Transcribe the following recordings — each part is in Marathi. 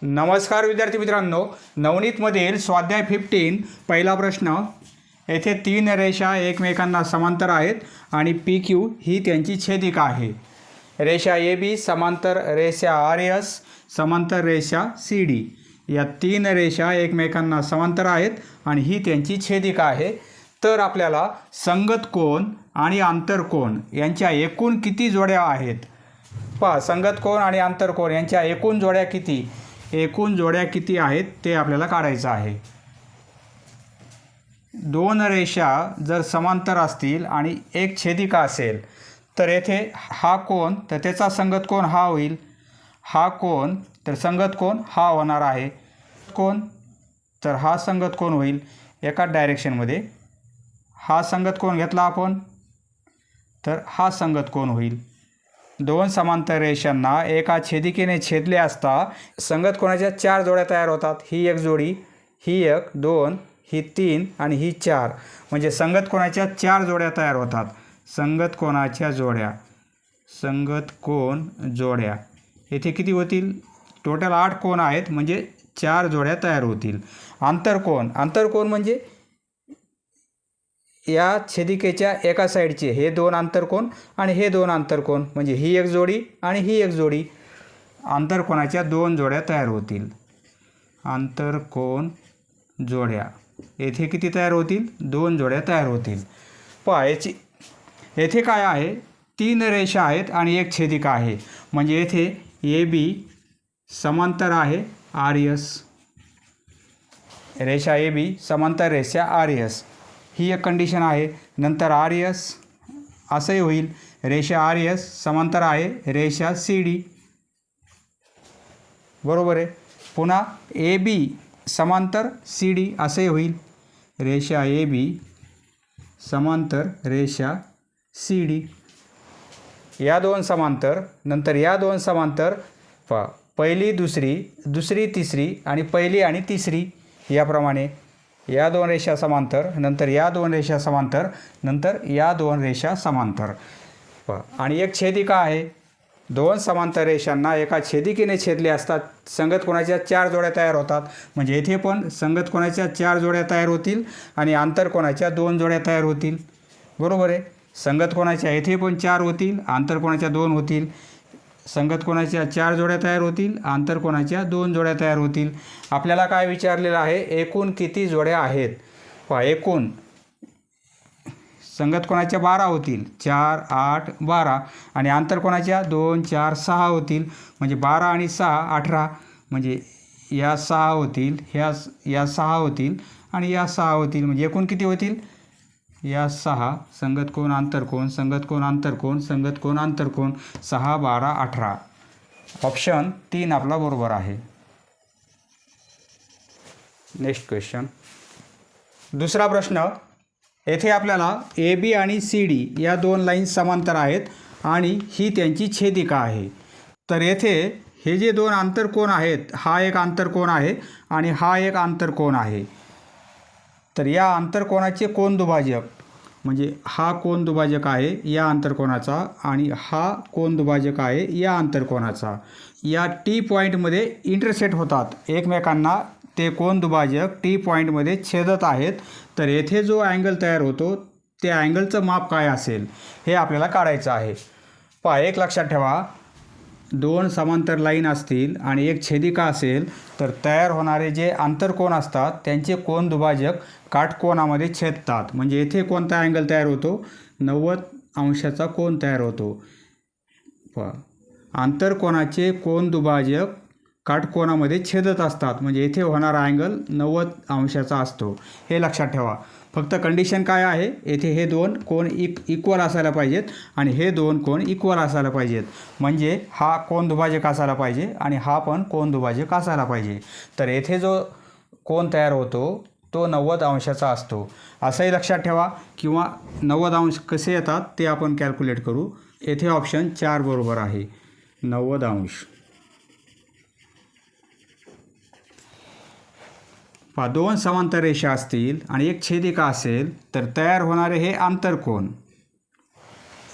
नमस्कार विद्यार्थी मित्रांनो, नवनीतमधील स्वाध्याय 15 पहिला प्रश्न. येथे तीन रेषा एकमेकांना समांतर आहेत आणि पी क्यू ही त्यांची छेदिका आहे. रेषा ए बी समांतर रेषा आर एस समांतर रेषा सी डी. या तीन रेषा एकमेकांना समांतर आहेत आणि ही त्यांची छेदिका आहे. तर आपल्याला संगत कोन आणि आंतरकोन यांच्या एकूण किती जोड्या आहेत? पहा, संगत कोन आणि आंतरकोन यांच्या एकूण जोड्या किती आहेत ते आपल्याला काढायचं आहे. दोन रेषा जर समांतर असतील आणि एक छेदिका असेल तर येथे हा कोन तर त्याचा संगत कोन हा होईल, हा कोन तर संगत कोन हा होणार आहे, कोन तर हा संगत कोन होईल एकाच डायरेक्शनमध्ये. हा संगत कोन घेतला आपण तर हा संगत कोन होईल. दोन समांतर रेषांना एका छेदिकेने छेदले असता संगत कोनाच्या चार जोड्या तयार होतात. ही एक जोडी, ही एक, दोन, ही तीन आणि ही चार. म्हणजे संगत कोनाच्या चार जोड्या तयार होतात. संगत कोन जोड्या येथे किती होतील? टोटल 8 कोन आहेत, म्हणजे 4 जोड्या तयार होतील. आंतरकोन म्हणजे या छेदिकेच्या एका साईडचे हे दोन आंतरकोन आणि हे दोन आंतरकोन, म्हणजे ही एक जोडी आणि ही एक जोडी. आंतरकोनाच्या 2 जोड्या तयार होतील. आंतरकोन जोड्या येथे किती तयार होतील? 2 जोड्या तयार होतील. पहा, येथे काय आहे? 3 रेषा आहेत आणि एक छेदिका आहे. म्हणजे येथे ए बी समांतर आहे आर एस. रेषा ए बी समांतर रेषा आर एस ही एक कंडिशन आहे. नंतर आर एस असंही होईल. रेषा आर एस समांतर आहे रेषा सी डी, बरोबर आहे. पुन्हा ए बी समांतर सी डी असंही होईल. रेषा ए बी समांतर रेषा सी डी. या दोन समांतर, नंतर या दोन समांतर. पहिली दुसरी, दुसरी तिसरी आणि पहिली आणि तिसरी याप्रमाणे. या दोन रेषा समांतर, नंतर या दोन रेषा समांतर, नंतर या दोन रेषा समांतर. आणि एक छेदिका आहे. दोन समांतर रेषांना एका छेदिकेने छेदले असतात संगत कोनाच्या 4 जोड्या तयार होतात. म्हणजे येथे पण संगत कोनाच्या 4 जोड्या तयार होतील आणि आंतरकोनाच्या 2 जोड्या तयार होतील, बरोबर आहे. संगत कोनाच्या येथे पण 4 होतील, आंतरकोनाच्या 2 होतील. संगत कोनाच्या 4 जोड्या तयार होतील, आंतरकोनाच्या 2 जोड्या तयार होतील. आपल्याला काय विचारलेलं आहे? एकूण किती जोड्या आहेत? पहा, एकूण संगत कोनाच्या 12 होतील, 4, 8, 12 आणि आंतरकोनाच्या 2, 4, 6 होतील. म्हणजे 12 आणि 6 18. म्हणजे या 6 होतील, या 6 होतील आणि या 6 होतील. म्हणजे एकूण किती होतील? या 6 संगत कोन आंतरकोन, संगत कोन आंतरकोन, संगत कोन आंतरकोन, 6, 12, 18. ऑप्शन 3 आपला बरोबर आहे. Next question. दुसरा प्रश्न. येथे आपल्याला ए बी आणि सी डी या दोन लाईन्स समांतर आहेत आणि ही त्यांची छेदिका आहे. तर येथे हे जे दोन आंतरकोन आहेत, हा एक आंतरकोन आहे आणि हा एक आंतरकोन आहे. तर या आंतरकोनाचे कोन दुभाजक, म्हणजे हा कोन दुभाजक आहे या आंतरकोनाचा आणि हा कोन दुभाजक आहे या आंतरकोनाचा. या टी पॉईंटमध्ये इंटरसेक्ट होतात एकमेकांना. ते कोन दुभाजक टी पॉईंटमध्ये छेदत आहेत. तर येथे जो अँगल तयार होतो त्या अँगलचं माप काय असेल हे आपल्याला काढायचं आहे. पहा, एक लक्षात ठेवा, 2 समांतर लाईन असतील आणि एक छेदिका असेल तर तयार होणारे जे आंतरकोन असतात त्यांचे कोन दुभाजक काटकोनामध्ये छेदतात. म्हणजे येथे कोणता अँगल तयार होतो? 90 अंशाचा कोन तयार होतो. आंतरकोनाचे कोन दुभाजक काटकोनामध्ये छेदत असतात. म्हणजे येथे होणारा अँगल 90 अंशाचा असतो. हे लक्षात ठेवा. फक्त कंडिशन काय आहे? येथे हे दोन कोन इक्वल असायला पाहिजेत आणि हे दोन कोन इक्वल असायला पाहिजेत. म्हणजे हा कोन दुभाजक असायला पाहिजे आणि हा पण कोन दुभाजक असायला पाहिजे. तर येथे जो कोन तयार होतो तो 90 अंशाचा असतो, असंही लक्षात ठेवा. किंवा 90 अंश कसे येतात ते आपण कॅल्क्युलेट करू. येथे ऑप्शन 4 बरोबर आहे, 90 अंश. 2 समांतर रेषा असतील आणि एक छेदिका असेल तर तयार होणारे हे आंतरकोन.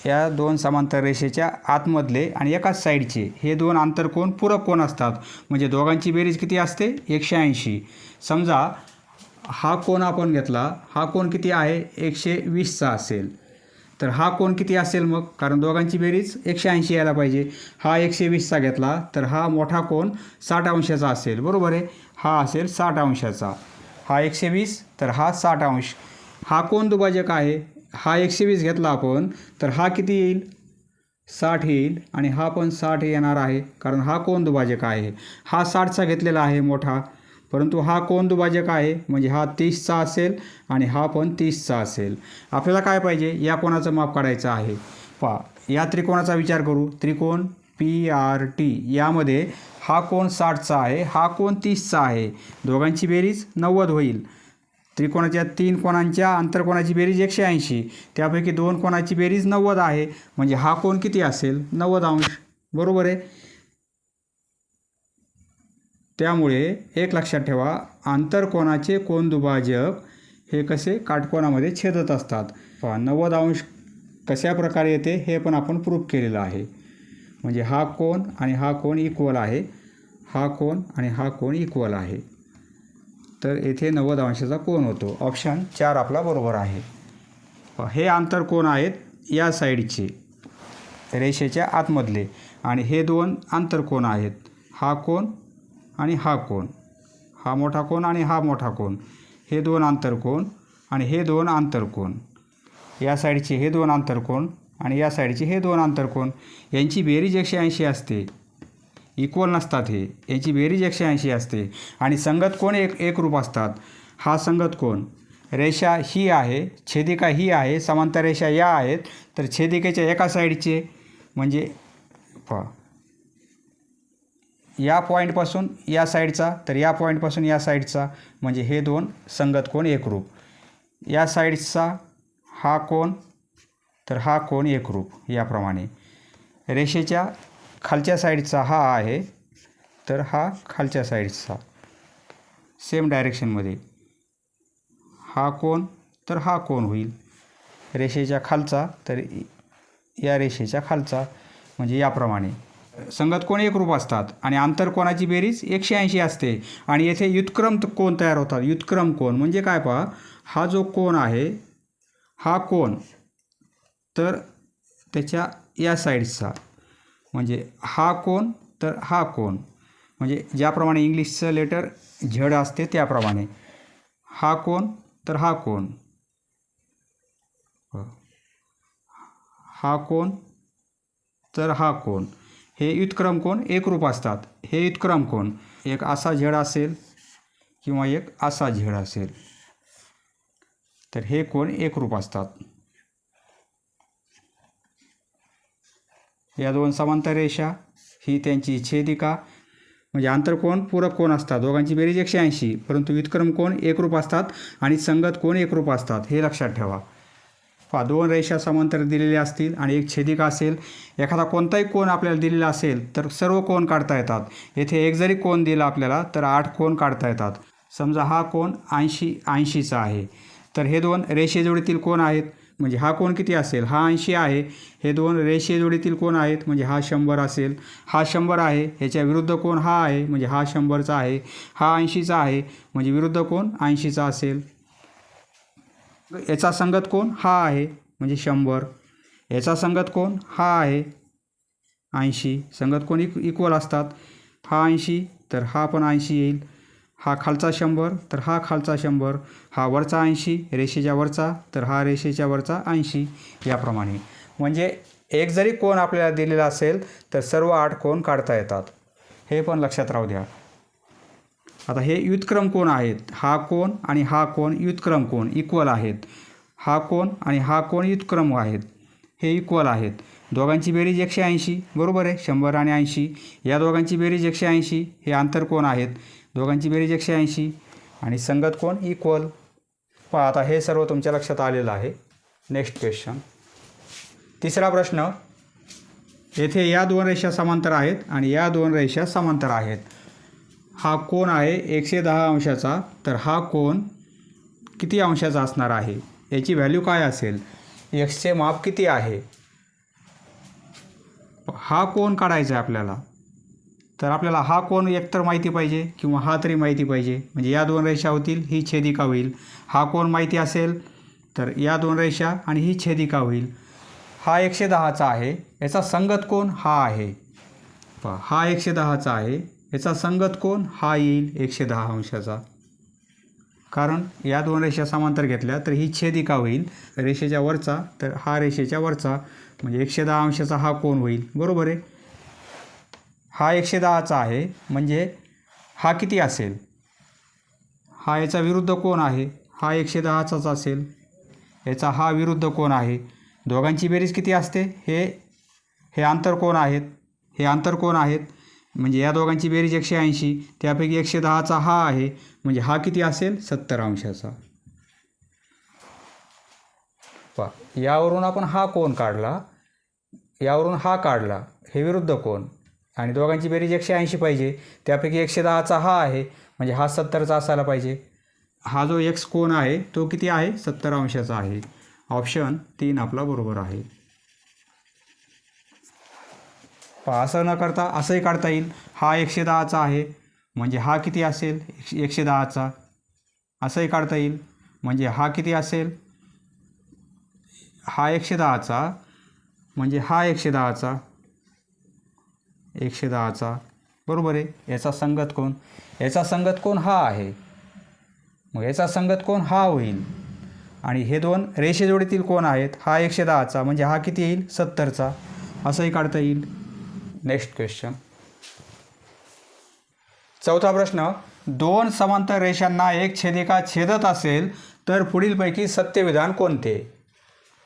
या दोन समांतर रेषेच्या आतमधले आणि एकाच साईडचे हे दोन आंतरकोन पूरक कोन असतात. म्हणजे दोघांची बेरीज किती असते? 180. समजा हा कोन आपण घेतला, हा कोन किती आहे? 120चा असेल. तर हा कोन किती असेल मग? कारण दोघांची बेरीज 180 यायला पाहिजे. हा 120चा घेतला तर हा मोठा कोन 60 अंशाचा असेल, बरोबर आहे. हा असेल 60 अंशाचा. हा 120 तर हा 60 अंश. हा कोन दुभाजक आहे. हा 120 घेतला आपण तर हा किती येईल? 60 येईल आणि हा पण 60 येणार आहे कारण हा कोन दुभाजक आहे. हा 60चा घेतलेला आहे मोठा, परंतु हा कोन दुभाजक आहे म्हणजे हा 30चा असेल आणि हा पण 30चा असेल. आपल्याला काय पाहिजे? या कोनाचं माप काढायचं आहे. पहा, या त्रिकोणाचा विचार करू. त्रिकोण PRT यामध्ये हा कोन 60चा आहे, हा कोन 30चा आहे. दोघांची बेरीज 90 होईल. त्रिकोणाच्या 3 कोणांच्या आंतरकोनाची बेरीज 180. त्यापैकी 2 कोणाची बेरीज 90 आहे. म्हणजे हा कोन किती असेल? 90 अंश, बरोबर आहे. त्यामुळे एक लक्षात ठेवा, आंतरकोनाचे कोन दुभाजक हे कसे काटकोनामध्ये छेदत असतात. 90 अंश कशा प्रकारे येते हे पण आपण प्रूफ केलेलं आहे. म्हणजे हा कोन आणि हा कोन इक्वल आहे, हा कोन आणि हा कोन इक्वल आहे. तर येथे 90 अंशाचा कोन होतो. ऑप्शन 4 आपला बरोबर आहे. हे आंतरकोन आहेत या साईडचे रेषेच्या आतमधले आणि हे दोन आंतरकोन आहेत. हा कोन आणि हा कोन, हा मोठा कोन आणि हा मोठा कोन, हे दोन आंतरकोन आणि हे दोन आंतरकोन. या साईडचे हे दोन आंतरकोन आणि या साईडचे हे दोन आंतरकोन. यांची बेरीज 180 असते. इक्वल नसतात हे, यांची बेरीज 180 असते आणि संगत कोन एकरूप असतात. हा संगत कोन, रेषा ही आहे, छेदिका ही आहे, समांतर रेषा या आहेत. तर छेदिकेच्या एका साईडचे म्हणजे या पॉईंटपासून या साईडचा, तर या पॉईंटपासून या साईडचा, म्हणजे हे दोन संगत कोन एकरूप. या साईडचा हा कोन तर हा कोन एकरूप. याप्रमाणे रेषेच्या खालच्या साईडचा हा आहे तर हा खालच्या साईडचा सेम डायरेक्शनमध्ये. हा कोन तर हा कोन होईल रेषेच्या खालचा, तर या रेषेच्या खालचा, म्हणजे याप्रमाणे संगत कोन एकरूप असतात आणि आंतरकोनाची बेरीज 180 असते. आणि येथे व्युत्क्रम कोन तयार होतात. व्युत्क्रम कोन म्हणजे काय? पहा, हा जो कोन आहे, हा कोन तर त्याच्या या साईडचा, म्हणजे हा कोन तर हा कोन, म्हणजे ज्याप्रमाणे इंग्लिशचं लेटर झड असते त्याप्रमाणे हा कोन तर हा कोन, हा कोन तर हा कोन, हे व्युत्क्रम कोन एकरूप असतात. हे व्युत्क्रम कोन एक असा झड असेल किंवा एक असा झड असेल, तर हे कोन एकरूप असतात. या दोन समांतर रेषा ही त्यांची छेदिका, म्हणजे आंतरकोन पूरक कोन असतात. दोघांची बेरीज 180, परंतु व्युत्क्रम कोन एकरूप असतात आणि संगत कोन एकरूप असतात. हे लक्षात ठेवा. दोन रेषा समांतर दिलेल्या असतील आणि एक छेदिका असेल. एखादा कोणताही कोन आपल्याला दिलेला असेल तर सर्व कोन काढता येतात. येथे एक जरी कोन दिला आपल्याला तर 8 कोन काढता येतात. समजा हा कोन 80चा आहे, तर हे दोन रेषेजोडीतील कोन आहेत. म्हणजे हा कोन किती असेल? हा 80 आहे. हे दोन रेषेजोडीतील कोन आहेत म्हणजे हा 100 असेल. हा 100 आहे, ह्याच्या विरुद्ध कोन हा आहे म्हणजे हा 100चा आहे. हा 80चा आहे म्हणजे विरुद्ध कोन 80चा असेल. याचा संगत कोन हा आहे म्हणजे 100. याचा संगत कोन हा आहे 80. संगत कोन इक्वल असतात. हा 80 तर हा पण 80 येईल. हा खालचा 100 तर हा खालचा 100. हा वरचा 80 रेषेच्या वरचा तर हा रेषेच्या वरचा 80. याप्रमाणे म्हणजे एक जरी कोन आपल्याला दिलेला असेल तर सर्व 8 कोन काढता येतात. हे पण लक्षात राहू द्या. आता हे व्युत्क्रम कोन आहेत. हा कोन आणि हा कोन व्युत्क्रम कोन इक्वल आहेत. हा कोन आणि हा कोन व्युत्क्रम आहेत, हे इक्वल आहेत. दोघांची बेरीज 180, बरोबर आहे. 100 आणि 80 या दोघांची बेरीज 180. हे आंतरकोन आहेत. दोघांची बेरीज 180 आणि संगत कोन इक्वल. पहा, आता हे सर्व तुमच्या लक्षात आलेलं आहे. नेक्स्ट क्वेश्चन, तिसरा प्रश्न. येथे या दोन रेषा समांतर आहेत आणि या दोन रेषा समांतर आहेत. हा कोन आहे 110 अंशाचा, तर हा कोन किती अंशाचा असणार आहे? याची व्हॅल्यू काय असेल? एक्सचे माप किती आहे? हा कोन काढायचा आहे आपल्याला, तर आपल्याला हा कोन एकतर माहिती पाहिजे किंवा हा तरी माहिती पाहिजे. म्हणजे या दोन रेषा होतील, ही छेदिका होईल. हा कोन माहिती असेल तर या दोन रेषा आणि ही छेदिका होईल. हा 110चा आहे, याचा संगत कोन हा आहे. पहा, हा 110चा आहे, याचा संगत कोन हा येईल 110 अंशाचा. कारण या दोन रेषा समांतर घेतल्या तर ही छेदिका होईल रेषेच्या वरचा, तर हा रेषेच्या वरचा, म्हणजे 110 अंशाचा हा कोन होईल. बरोबर आहे. हा 110चा आहे, म्हणजे हा किती असेल, हा याचा विरुद्ध कोन आहे, हा 110चाच असेल. याचा हा विरुद्ध कोन आहे. दोघांची बेरीज किती असते, हे आंतरकोन आहेत, हे आंतरकोन आहेत. म्हणजे या दोघांची बेरीज 180, त्यापैकी 110चा हा आहे, म्हणजे हा किती असेल 70 अंशाचा. पहा, यावरून आपण हा कोन काढला, यावरून हा काढला, हे विरुद्ध कोन, आणि दोघांची बेरीज 180 पाहिजे. त्यापैकी 110चा हा आहे, म्हणजे हा 70चा असायला पाहिजे. हा जो एक्स कोन आहे तो किती आहे, 70 अंशाचा आहे. ऑप्शन 3 आपला बरोबर आहे. पहा, असं न करता असंही काढता येईल. हा 110चा आहे, म्हणजे हा किती असेल 110चा. असंही काढता येईल, म्हणजे हा किती असेल, हा 110चा, म्हणजे हा 110चा, 110चा. बरोबर आहे. याचा संगत कोन, याचा संगत कोन हा आहे, मग याचा संगत कोन हा होईल. आणि हे दोन रेषेजोडीतील कोन आहेत. हा 110चा, म्हणजे हा किती येईल 70चा. असंही काढता येईल. Next question. चौथा प्रश्न. दोन समांतर रेषांना एक छेदिका छेदत असेल तर पुढीलपैकी सत्यविधान कोणते.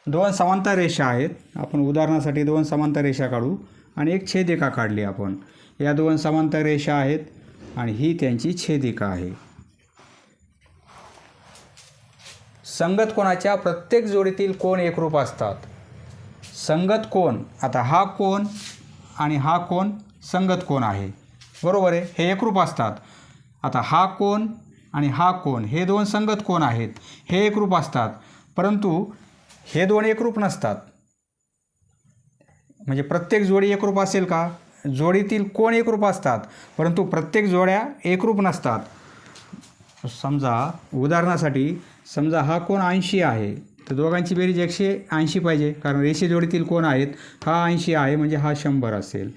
दोन समांतर रेषा आहेत. आपण उदाहरणासाठी दोन समांतर रेषा काढू आणि एक छेदिका काढली आपण. या दोन समांतर रेषा आहेत आणि ही त्यांची छेदिका आहे. संगत कोनाच्या प्रत्येक जोडीतील कोन एकरूप असतात. संगत कोन, आता हा कोन आणि हा कोन संगत कोन आहे. बरोबर आहे, हे एकरूप असतात. आता हा कोन आणि हा कोन हे दोन संगत कोन आहेत, हे एकरूप असतात. परंतु हे दोन एकरूप नसतात. म्हणजे प्रत्येक जोडी एकरूप असेल का, जोडीतील कोन एकरूप असतात परंतु प्रत्येक जोड्या एकरूप नसतात. समजा उदाहरणासाठी, समजा हा कोन 80 आहे, तर दोघांची बेरीज 180 पाहिजे, कारण रेषे जोडीतील कोन आहेत. हा 80 आहे, म्हणजे हा 100 असेल.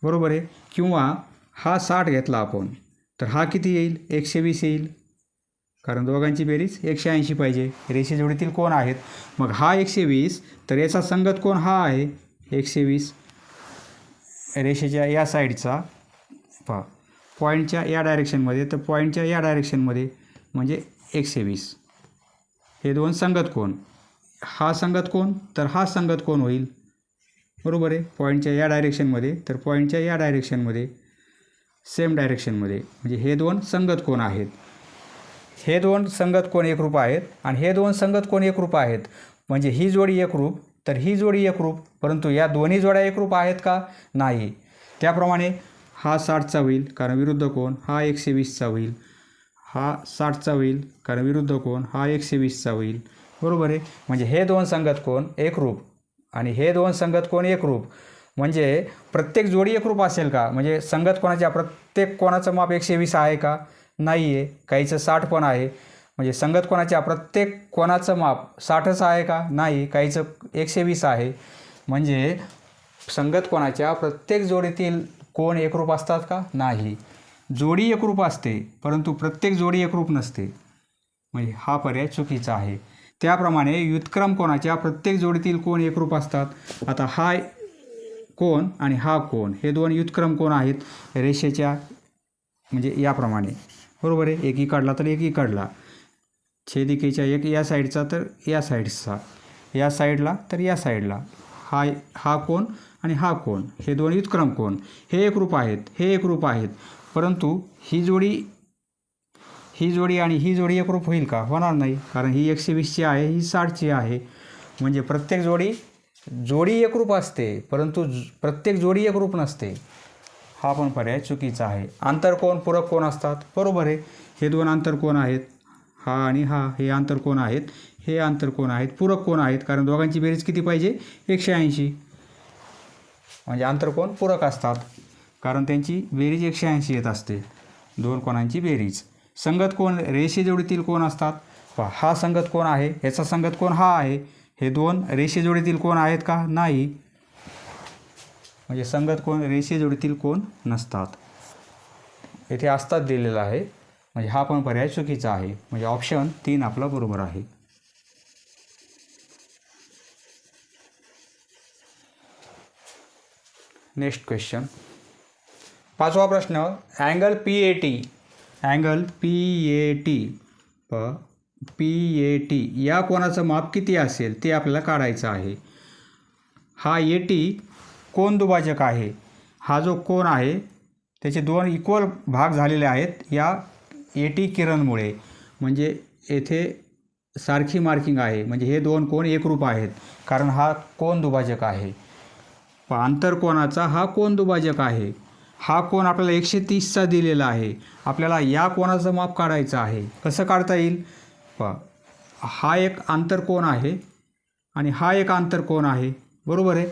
बरोबर आहे. किंवा हा 60 घेतला आपण, तर हा किती येईल 120 येईल, कारण दोघांची बेरीज 180 पाहिजे, रेषे जोडीतील कोन आहेत. मग हा 120, तर याचा संगत कोन हा आहे 120 रेषेच्या या साईडचा. पहा, पॉईंटच्या या डायरेक्शनमध्ये, तर पॉईंटच्या या डायरेक्शनमध्ये, म्हणजे 120. हे दोन संगत कोन, हा संगत कोन तर हा संगत कोन होईल. बरोबर आहे. पॉईंटच्या या डायरेक्शनमध्ये तर पॉईंटच्या या डायरेक्शनमध्ये, सेम डायरेक्शनमध्ये, म्हणजे हे दोन संगत कोन आहेत. हे दोन संगत कोन एकरूप आहेत आणि हे दोन संगत कोन एकरूप आहेत. म्हणजे ही जोडी एकरूप तर ही जोडी एकरूप, परंतु या दोन्ही जोड्या एकरूप आहेत का, नाही. त्याप्रमाणे हा 60चा होईल, कारण विरुद्ध कोन, हा 120चा होईल. हा 60चा होईल, कारण विरुद्ध कोन, हा 120चा होईल. बरोबर आहे. म्हणजे हे दोन संगत कोन एकरूप आणि हे दोन संगत कोन एकरूप. म्हणजे प्रत्येक जोडी एकरूप असेल का, म्हणजे संगत कोनाच्या प्रत्येक कोनाचं माप 120 आहे का, नाही आहे. काहीचं 60 पण आहे. म्हणजे संगत कोनाच्या प्रत्येक कोनाचं माप 60च आहे का, नाही. काहीचं 120 आहे. म्हणजे संगत कोनाच्या प्रत्येक जोडीतील कोन एकरूप असतात का, नाही. जोडी एकरूप असते परंतु प्रत्येक जोडी एकरूप नसते. म्हणजे हा पर्याय चुकीचा आहे. त्याप्रमाणे व्युत्क्रम कोनाच्या प्रत्येक जोडीतील कोन एकरूप असतात. आता हा कोन आणि हा कोन हे दोन व्युत्क्रम कोन आहेत रेषेच्या, म्हणजे याप्रमाणे. बरोबर आहे. एकही काढला तर एकही काढला, छेदिकेच्या एक या साईडचा तर या साईडचा, या साईडला तर या साईडला. हा कोन आणि हा कोन हे दोन व्युत्क्रम कोन हे एकरूप आहेत, हे एकरूप आहेत. परंतु ही जोडी आणि ही जोडी एकरूप होईल का, होणार नाही, कारण ही 120ची आहे, ही 60ची आहे. म्हणजे प्रत्येक जोडी एकरूप असते परंतु प्रत्येक जोडी एकरूप नसते. हा पण पर्याय चुकीचा आहे. आंतरकोन पूरक कोन असतात. बरोबर आहे. हे दोन आंतरकोन आहेत, हा आणि हा, हे आंतरकोन आहेत, हे आंतरकोन आहेत, पूरक कोन आहेत, कारण दोघांची बेरीज किती पाहिजे 180. म्हणजे आंतरकोन पूरक असतात, कारण त्यांची बेरीज 180 येत असते, दोन कोणांची बेरीज. संगत कोण रेषेजोडीतील कोण असतात. पहा, हा संगत कोण आहे, याचा संगत कोण हा आहे. हे दोन रेषेजोडीतील कोण आहेत का, नाही. म्हणजे संगत कोण रेषेजोडीतील कोण नसतात. येथे असतात दिलेलं आहे, म्हणजे हा पण पर्याय चुकीचा आहे. म्हणजे ऑप्शन 3 आपला बरोबर आहे. नेक्स्ट क्वेश्चन, 5वा प्रश्न. अँगल PAT या कोणाचं माप किती असेल ते आपल्याला काढायचं आहे. हा AT कोन दुभाजक आहे. हा जो कोन आहे त्याचे दोन इक्वल भाग झालेले आहेत या AT किरणमुळे. म्हणजे येथे सारखी मार्किंग आहे, म्हणजे हे दोन कोन एकरूप आहेत, कारण हा कोन दुभाजक आहे. आंतरकोनाचा हा कोन दुभाजक आहे. हा कोन आपल्याला 130चा दिलेला आहे. आपल्याला या कोनाचं माप काढायचं आहे. कसं काढता येईल. हा एक आंतरकोन आहे आणि हा एक आंतरकोन आहे, बरोबर आहे.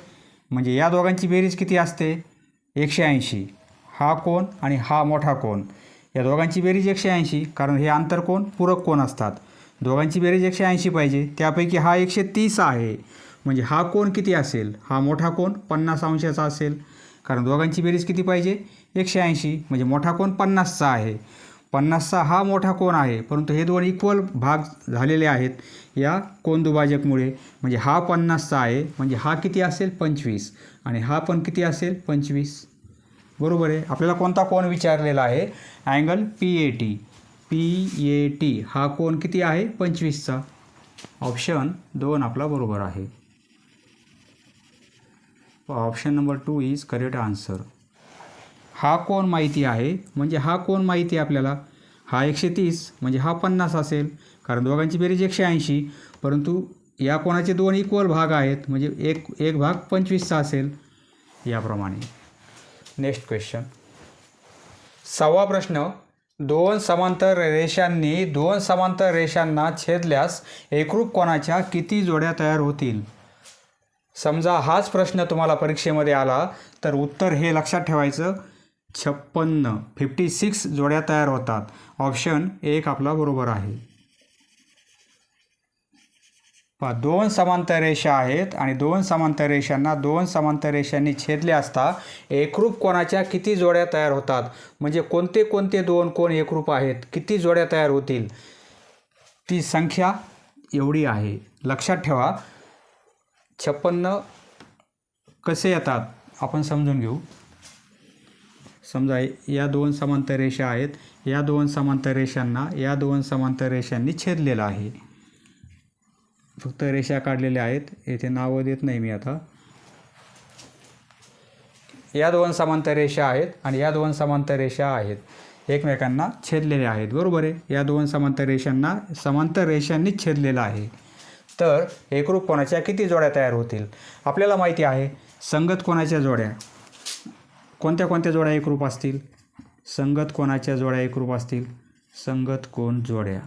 म्हणजे या दोघांची बेरीज किती असते, 180. हा कोन आणि हा मोठा कोन, या दोघांची बेरीज 180, कारण हे आंतरकोन पूरक कोन असतात. दोघांची बेरीज 180 पाहिजे. त्यापैकी हा 130 आहे, म्हणजे हा कोन किती असेल, हा मोठा कोन 50 अंशाचा असेल, कारण दोघांची बेरीज किती पाहिजे, 180. म्हणजे मोठा कोन 50चा आहे. 50चा हा मोठा कोन आहे, परंतु हे दोन इक्वल भाग झालेले आहेत या कोन दुभाजकमुळे. म्हणजे हा 50चा आहे, म्हणजे हा किती असेल, 25, आणि हा पण किती असेल, 25, बरोबर आहे. आपल्याला कोणता कोन विचारलेला आहे, अँगल PAT हा कोन किती आहे, 25चा. ऑप्शन 2 आपला बरोबर आहे. Option number 2 is correct answer. हा कोन माहिती आहे, म्हणजे हा कोन माहिती आहे आपल्याला. हा 130 म्हणजे हा 50 असेल, कारण दोघांची बेरीज 180, परंतु या कोनाचे दोन इक्वल भाग आहेत, म्हणजे एक भाग 25चा असेल, याप्रमाणे. नेक्स्ट क्वेश्चन, 6वा प्रश्न. दोन समांतर रेषांना छेदल्यास एकरूप कोनाच्या किती जोड्या तयार होतील. समजा हाच प्रश्न तुम्हाला परीक्षेमध्ये आला तर उत्तर हे लक्षात ठेवायचं, 56 जोड्या तयार होतात. ऑप्शन 1 आपला बरोबर आहे. दोन समांतर रेषा आहेत आणि दोन समांतर रेषांना दोन समांतर रेषांनी छेदले असता एकरूप कोनाच्या किती जोड्या तयार होतात. म्हणजे कोणते कोणते दोन कोन एकरूप आहेत, किती जोड्या तयार होतील, ती संख्या एवढी आहे. लक्षात ठेवा. 56 कसे येतात आपण समजून घेऊ. समजा या दोन समांतर रेषा आहेत, या दोन समांतर रेषांना या दोन समांतर रेषांनी छेदलेलं आहे. फक्त रेषा काढलेल्या आहेत, येथे नावं देत नाही मी आता. या दोन समांतर रेषा आहेत आणि या दोन समांतर रेषा आहेत, एकमेकांना छेदलेल्या आहेत, बरोबर आहे. या दोन समांतर रेषांनी छेदलेलं आहे. तर एकरूप कोनाच्या किती जोड्या तयार होतील. आपल्याला माहिती आहे संगत कोनाच्या जोड्या कोणत्या कोणत्या जोड्या एकरूप असतील. संगत कोनाच्या जोड्या एकरूप असतील, संगत कोन जोड्या.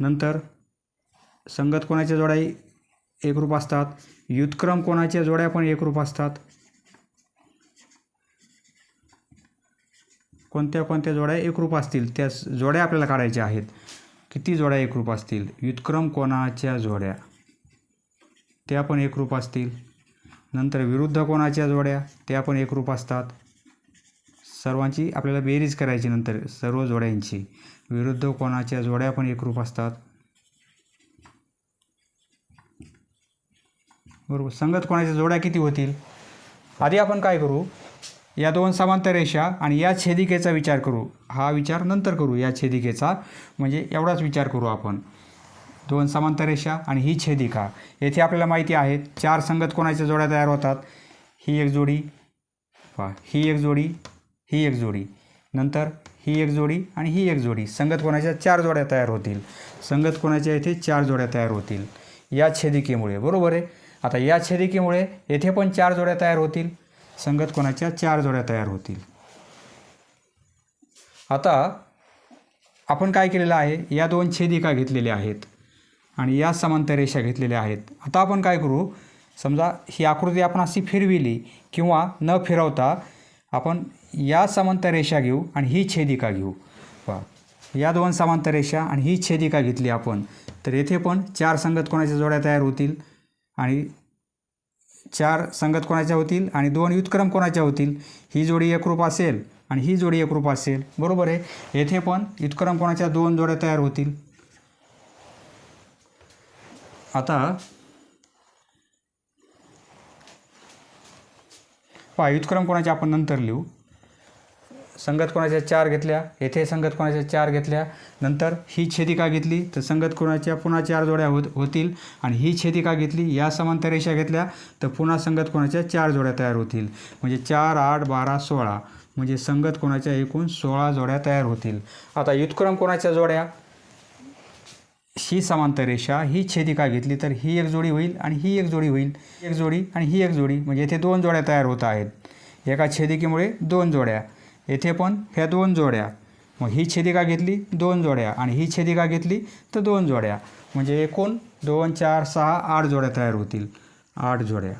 नंतर संगत कोनाच्या जोड्या एकरूप असतात, व्युत्क्रम कोनाच्या जोड्या पण एकरूप असतात. कोणत्या कोणत्या जोड्या एकरूप असतील त्या जोड्या आपल्याला काढायच्या आहेत. किती जोड्या एकरूप असतील. व्युत्क्रम कोनाच्या जोड्या त्या पण एकरूप असतील. नंतर विरुद्ध कोनाच्या जोड्या त्या पण एकरूप असतात. सर्वांची आपल्याला बेरीज करायची नंतर सर्व जोड्यांची. विरुद्ध कोनाच्या जोड्या पण एकरूप असतात, बरोबर. संगत कोनाच्या जोड्या किती होतील. आधी आपण काय करू, या दोन समांतर रेषा आणि या छेदिकेचा विचार करू. हा विचार नंतर करू, या छेदिकेचा म्हणजे एवढाच विचार करू आपण. दोन समांतर रेषा आणि ही छेदिका. येथे आपल्याला माहिती आहे 4 संगत कोनाच्या जोड्या तयार होतात. ही एक जोडी, ही एक जोडी, ही एक जोडी, नंतर ही एक जोडी आणि ही एक जोडी. संगत कोनाच्या 4 जोड्या तयार होतील. संगत कोनाच्या येथे 4 जोड्या तयार होतील या छेदिकेमुळे, बरोबर आहे. आता या छेदिकेमुळे येथे पण 4 जोड्या तयार होतील. संगत कोनाच्या 4 जोड्या तयार होतील. आता आपण काय केलेलं आहे, या दोन छेदिका घेतलेल्या आहेत आणि या समांतर रेषा घेतलेल्या आहेत. आता आपण काय करू, समजा ही आकृती आपण अशी फिरविली किंवा न फिरवता आपण या समांतर रेषा घेऊ आणि ही छेदिका घेऊ. पहा, या दोन समांतर रेषा आणि ही छेदिका घेतली आपण, तर येथे पण 4 संगत कोणाच्या जोड्या तयार होतील आणि 4 संगत कोणाच्या होतील आणि 2 व्युत्क्रम कोणाच्या होतील. ही जोडी एकरूप असेल आणि ही जोडी एकरूप असेल. बरोबर आहे. येथे पण व्युत्क्रम कोणाच्या 2 जोड्या तयार होतील. आता पहा, व्युत्क्रम कोणाच्या आपण नंतर लिहू. संगत कोणाच्या 4 घेतल्या, येथे संगत कोणाच्या 4 घेतल्या, नंतर ही छेदिका घेतली तर संगत कोणाच्या पुन्हा 4 जोड्या होतील आणि ही छेदिका घेतली, या समांतर रेषा घेतल्या तर पुन्हा संगत कोणाच्या 4 जोड्या तयार होतील. म्हणजे 4, 8, 12, 16 म्हणजे संगत कोणाच्या एकूण 16 जोड्या तयार होतील. आता व्युत्क्रम कोणाच्या जोड्या, ही समांतर रेषा ही छेदिका घेतली तर ही एक जोडी होईल आणि ही एक जोडी होईल, एक जोडी आणि ही एक जोडी, म्हणजे येथे 2 जोड्या तयार होत आहेत. एका छेदिकेमुळे 2 जोड्या, येथे पण ह्या 2 जोड्या. मग ही छेदिका घेतली 2 जोड्या आणि ही छेदिका घेतली तर 2 जोड्या, म्हणजे एकूण 2, 4, 6, 8 जोड्या तयार होतील. 8 जोड्या,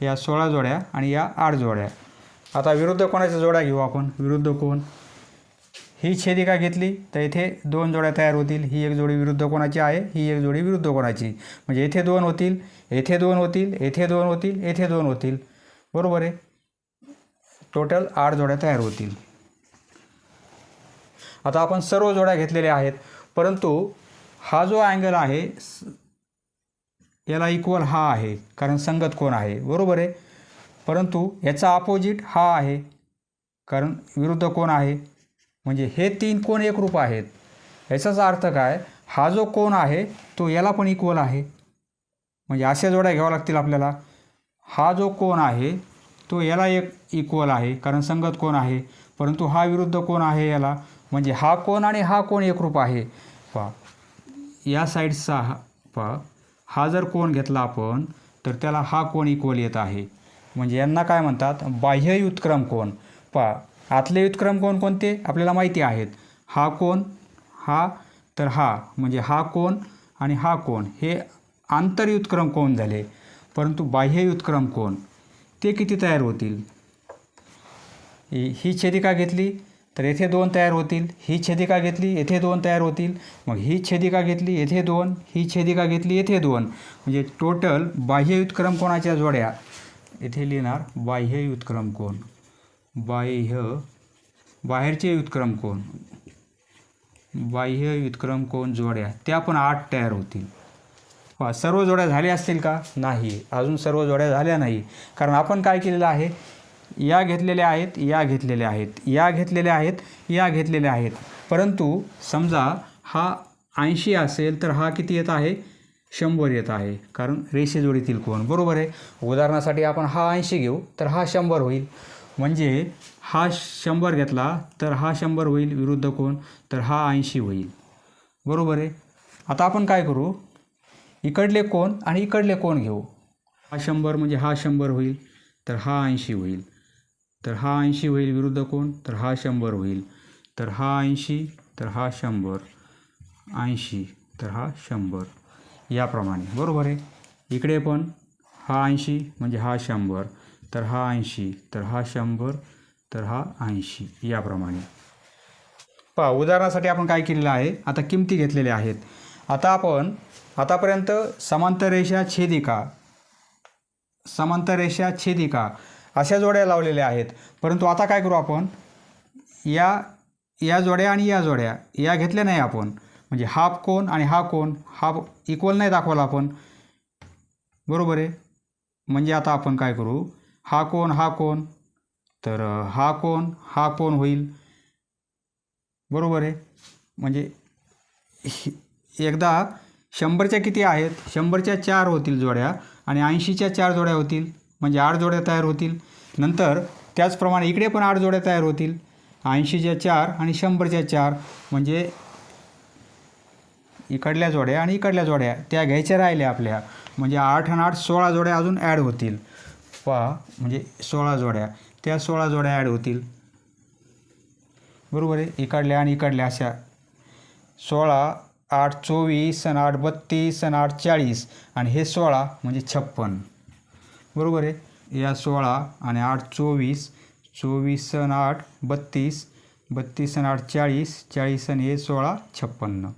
या 16 जोड्या आणि या 8 जोड्या. आता विरुद्ध कोणाच्या जोड्या घेऊ आपण. विरुद्ध कोण, ही छेदिका घेतली तर इथे 2 जोड्या तयार होतील. ही एक जोडी विरुद्ध कोणाची आहे, ही एक जोडी विरुद्ध कोणाची, म्हणजे येथे 2 होतील, येथे 2 होतील, येथे 2 होतील, येथे 2 होतील. बरोबर आहे. टोटल 8 जोड्या तयार होतील. आता आपण सर्व जोड्या घेतलेल्या आहेत, परंतु हा जो अँगल आहे याला इक्वल हा आहे कारण संगत कोण आहे. बरोबर आहे. परंतु याचा अपोजिट हा आहे कारण विरुद्ध कोण आहे. म्हणजे हे 3 कोण एकरूप आहेत. याचाच अर्थ काय, हा जो कोण आहे तो याला पण इक्वल आहे. म्हणजे अशा जोड्या घ्याव्या लागतील आपल्याला. हा जो कोण आहे तो याला एक इक्वल आहे कारण संगत कोण आहे, परंतु हा विरुद्ध कोण आहे याला, म्हणजे हा कोण आणि हा कोण एकरूप आहे. पहा, या साईडचा पहा, हा जर कोण घेतला आपण तर त्याला हा कोण इक्वल येत आहे. म्हणजे यांना काय म्हणतात, बाह्य व्युत्क्रम कोण. पहा, आतले व्युत्क्रम कोण कोणते आपल्याला माहिती आहेत. हा कोण, हा, तर हा, म्हणजे हा कोण आणि हा कोण हे आंतर व्युत्क्रम कोण झाले. परंतु बाह्य व्युत्क्रम कोण ते किती तयार होतील. ही छेदिका घेतली तर येथे 2 तयार होतील, ही छेदिका घेतली येथे 2 तयार होतील, मग ही छेदिका घेतली येथे 2, ही छेदिका घेतली येथे 2, म्हणजे टोटल बाह्य व्युत्क्रम कोणाच्या जोड्या इथे लिहिणार. बाह्य व्युत्क्रम कोण, बाहेरचे व्युत्क्रम कोण, बाह्य व्युत्क्रम कोण जोड्या त्या पण 8 तयार होतील. सर्व जोड्या झाल्या असतील का, नाही, अजून सर्व जोड्या झाल्या नाही. कारण आपण काय केलेलं आहे, या घेतलेल्या आहेत, या घेतलेल्या आहेत, या घेतलेल्या आहेत, या घेतलेल्या आहेत. परंतु समजा हा 80 असेल तर हा किती येत आहे, 100 येत आहे कारण रेषे जोडीतील कोण. बरोबर आहे. उदाहरणासाठी आपण हा 80 घेऊ तर हा 100 होईल. म्हणजे हा 100 घेतला तर हा 100 होईल, विरुद्ध कोण तर हा 80 होईल. बरोबर आहे. आता आपण काय करू, इकडले कोण आणि इकडले कोण घेऊ. हा 100 म्हणजे हा 100 होईल तर हा 80 होईल, तर हा 80 होईल, विरुद्ध कोण तर हा 100 होईल, तर हा 80 तर हा 100, 80 तर हा 100 याप्रमाणे. बरोबर आहे. इकडे पण हा 80 म्हणजे हा 100, तर हा 80 तर हा 100, तर हा 80 याप्रमाणे. पहा, उदाहरणासाठी आपण काय केलेलं आहे, आता किमती घेतलेल्या आहेत. आता आपण आतापर्यंत समांतर रेषा छेदिका अशा जोड्या लावलेल्या आहेत. परंतु आता काय करू आपण, या जोड्या आणि या जोड्या या घेतल्या नाही आपण. म्हणजे हा कोण आणि हा कोण हा इक्वल नाही दाखवला आपण. बरोबर आहे. म्हणजे आता आपण काय करू, हा कोण तर हा कोण होईल. बरोबर आहे. म्हणजे एकदा 100च्या किती आहेत, 100च्या 4 होतील जोड्या आणि 80च्या 4 जोड्या होतील, म्हणजे 8 जोड्या तयार होतील. नंतर त्याचप्रमाणे इकडे पण 8 जोड्या तयार होतील, 80च्या 4 आणि 100च्या 4, म्हणजे इकडल्या जोड्या आणि इकडल्या जोड्या त्या घ्यायच्या राहिल्या आपल्या. म्हणजे 8 आणि 8 16 जोड्या अजून ॲड होतील. पहा, म्हणजे 16 जोड्या, त्या 16 जोड्या ॲड होतील. बरोबर आहे. इकडल्या आणि इकडल्या अशा 16, 8 24 आणि 8 32 आणि 8 40 आणि हे 16 म्हणजे 56. बरोबर आहे. या 16 आणि 8 24, 24 आणि 8 32, 32 आणि 8 40, 40 आणि 1 16 56.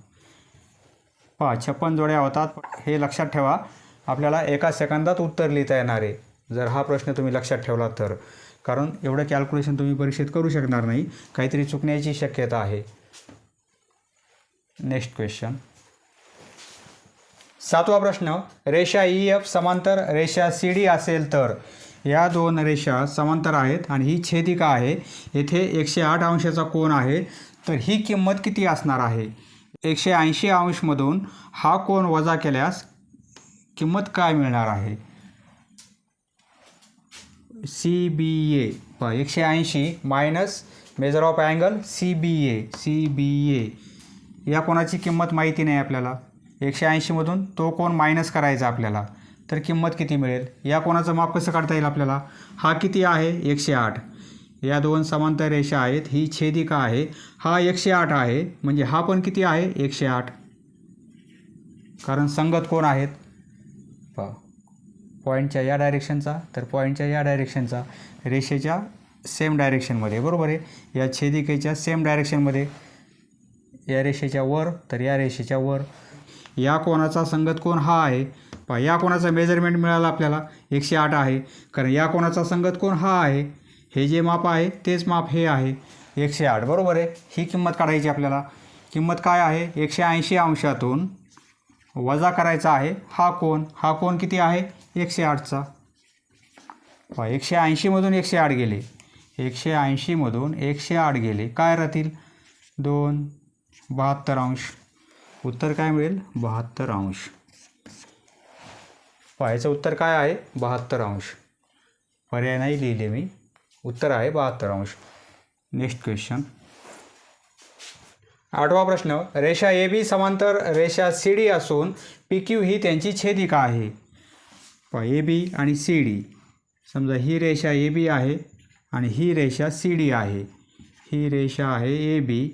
पहा 56 जोड्या होतात. हे लक्षात ठेवा, आपल्याला एका सेकंदात उत्तर लिहिता येणार आहे जर हा प्रश्न तुम्ही लक्षात ठेवला तर, कारण एवढं कॅल्क्युलेशन तुम्ही परीक्षेत करू शकणार नाही, काहीतरी चुकण्याची शक्यता आहे. Next question. 7वा प्रश्न. रेषा EF समांतर रेषा CD असेल तर या दोन रेषा समांतर आहेत आणि ही छेदिका आहे. येथे 108 अंशाचा कोन आहे, तर ही किंमत किती असणार आहे? 180 अंशमधून हा कोन वजा केल्यास किंमत काय मिळणार आहे? CBA. 180 minus major of angle CBA. या कोणाची किंमत माहिती नाही आपल्याला. 180मधून तो कोन मायनस करायचा आपल्याला, तर किंमत किती मिळेल? या कोणाचं माप कसं काढता येईल आपल्याला? हा किती आहे? 108. या दोन समांतर रेषा आहेत, ही छेदिका आहे, हा 108 आहे, म्हणजे हा पण किती आहे? 108. कारण संगत कोण आहेत? पॉईंटच्या या डायरेक्शनचा तर पॉईंटच्या या डायरेक्शनचा, रेषेच्या सेम डायरेक्शनमध्ये, बरोबर आहे. या छेदिकेच्या सेम डायरेक्शनमध्ये, या रेषेच्या वर तर या रेषेच्या वर. या कोणाचा संगत कोन हा आहे. या कोणाचं मेजरमेंट मिळालं आपल्याला 108 आहे, कारण या कोणाचा संगत कोन हा आहे. हे जे माप आहे तेच माप हे आहे 108, बरोबर आहे. ही किंमत काढायची आपल्याला. किंमत काय आहे? 180 अंशातून वजा करायचा आहे हा कोन. हा कोन किती आहे? 108चा. 180मधून 108 गेले, 180मधून 108 गेले, काय राहतील? 2, 72 अंश. उत्तर काय मिळेल? 72 अंश. याचं उत्तर काय आहे? 72 अंश. पर्याय नाही लिहिले मी, उत्तर आहे 72 अंश. Next question. 8वा प्रश्न. रेषा AB समांतर रेषा CD असून PQ ही त्यांची छेदिका आहे. AB आणि CD. समजा ही रेषा AB आहे आणि ही रेषा CD आहे. ही रेषा आहे AB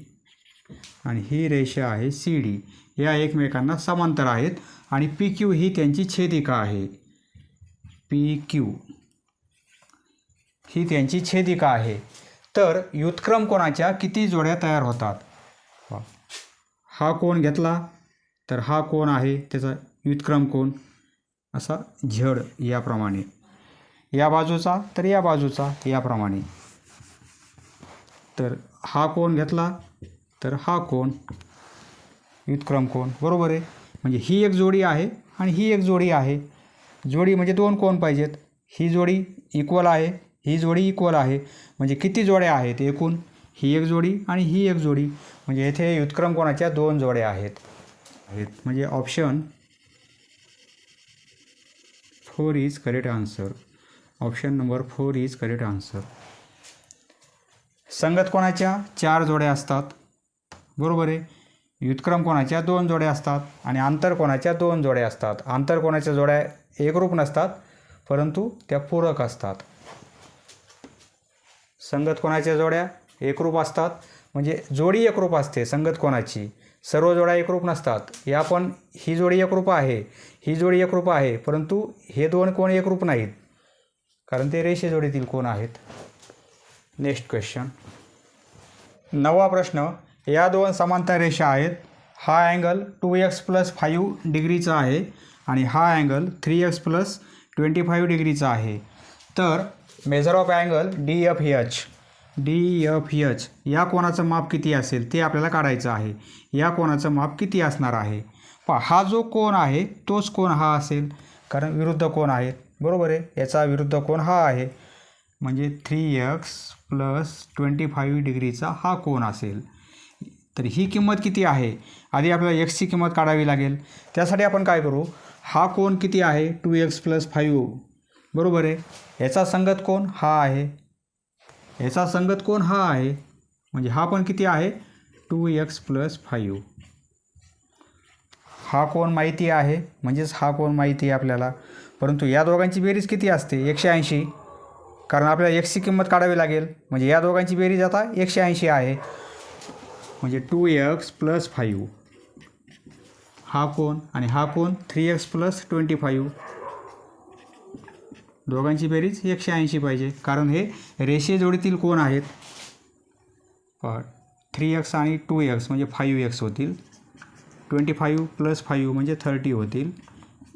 आणि ही रेषा आहे CD. या एकमेकांना समांतर आहेत आणि PQ ही त्यांची छेदिका आहे. PQ ही त्यांची छेदिका आहे. तर व्युत्क्रम कोनाच्या किती जोड्या तयार होतात? हा कोन घेतला तर हा कोन आहे, त्याचा व्युत्क्रम कोन असा झड याप्रमाणे. या बाजूचा तर या बाजूचा याप्रमाणे. तर हा कोन घेतला तर हा कोन व्युत्क्रम कोन, बरोबर आहे. म्हणजे ही एक जोडी आहे आणि ही एक जोडी आहे. जोडी म्हणजे दोन कोन पाहिजेत. ही जोडी इक्वल आहे, ही जोडी इक्वल आहे. म्हणजे किती जोड्या आहेत एकूण? ही एक जोडी आणि ही एक जोडी. म्हणजे येथे व्युत्क्रम कोनाच्या 2 जोड्या आहेत. म्हणजे option 4 is correct answer. Option number 4 is correct answer. संगत कोनाच्या 4 जोड्या असतात, बरोबर आहे. व्युत्क्रम कोनाच्या 2 जोड्या असतात आणि आंतरकोनाच्या 2 जोड्या असतात. आंतरकोनाच्या जोड्या एकरूप नसतात, परंतु त्या पूरक असतात. संगत कोनाच्या जोड्या एकरूप असतात, म्हणजे जोडी एकरूप असते संगत कोनाची. सर्व जोड्या एकरूप नसतात. या पण ही जोडी एकरूप आहे, ही जोडी एकरूप आहे, परंतु हे दोन कोण एकरूप नाहीत, कारण ते रेषे जोडीतील कोण आहेत. Next question. 9वा प्रश्न. या दोन समांतर रेषा आहेत. हा अँगल 2x + 5 डिग्रीचा आहे आणि हा अँगल 3x + 25 डिग्रीचा आहे. तर मेजर ऑफ अँगल DFH या कोणाचं माप किती असेल ते आपल्याला काढायचं आहे. या कोणाचं माप किती असणार आहे? हा जो कोन आहे तोच कोन हा असेल, कारण विरुद्ध कोन आहेत, बरोबर आहे. याचा विरुद्ध कोन हा आहे, म्हणजे 3x + 25 डिग्रीचा हा कोन असेल. तर ही किंमत किती आहे? आधी आपल्याला एक्सची किंमत काढावी लागेल. त्यासाठी आपण काय करू? हा कोन किती आहे? 2x + 5, बरोबर आहे. याचा संगत कोन हा आहे, याचा संगत कोन हा आहे, म्हणजे हा पण किती आहे? 2x + 5. हा कोन माहिती आहे, म्हणजेच हा कोन माहिती आहे आपल्याला. परंतु या दोघांची बेरीज किती असते? 180, कारण आपल्याला एक्सची किंमत काढावी लागेल. म्हणजे या दोघांची बेरीज आता 180 आहे, म्हणजे 2x + 5 हा कोन आणि हा कोन 3x + 25. दोघांची बेरीज 180 पाहिजे, कारण हे रेषीय जोडीतील कोण आहेत. 3x आणि 2x म्हणजे 5x होतील. 25 + 5 म्हणजे 30 होतील,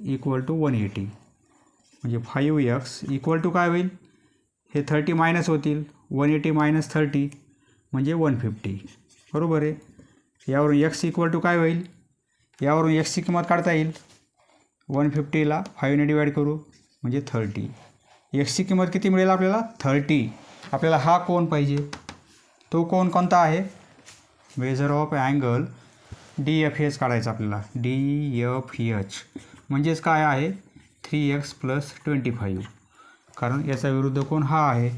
इक्वल टू 180. म्हणजे 5x इक्वल टू काय होईल, हे 30 मायनस होतील, 180 - 30 म्हणजे 150. बरोबर आहे. यावरून x इक्वल टू काय होईल, यावरून xची किंमत काढता येईल. 150ला 5ने डिवाईड करू म्हणजे 30. xची किंमत किती मिळेल आपल्याला, 30. आपल्याला हा कोन पाहिजे. तो कोन कोणता आहे, मेजर ऑफ अँगल DFH काढायचा आपल्याला. DFH म्हणजेच काय आहे, 3x + 25, कारण याचा विरुद्ध कोन हा आहे.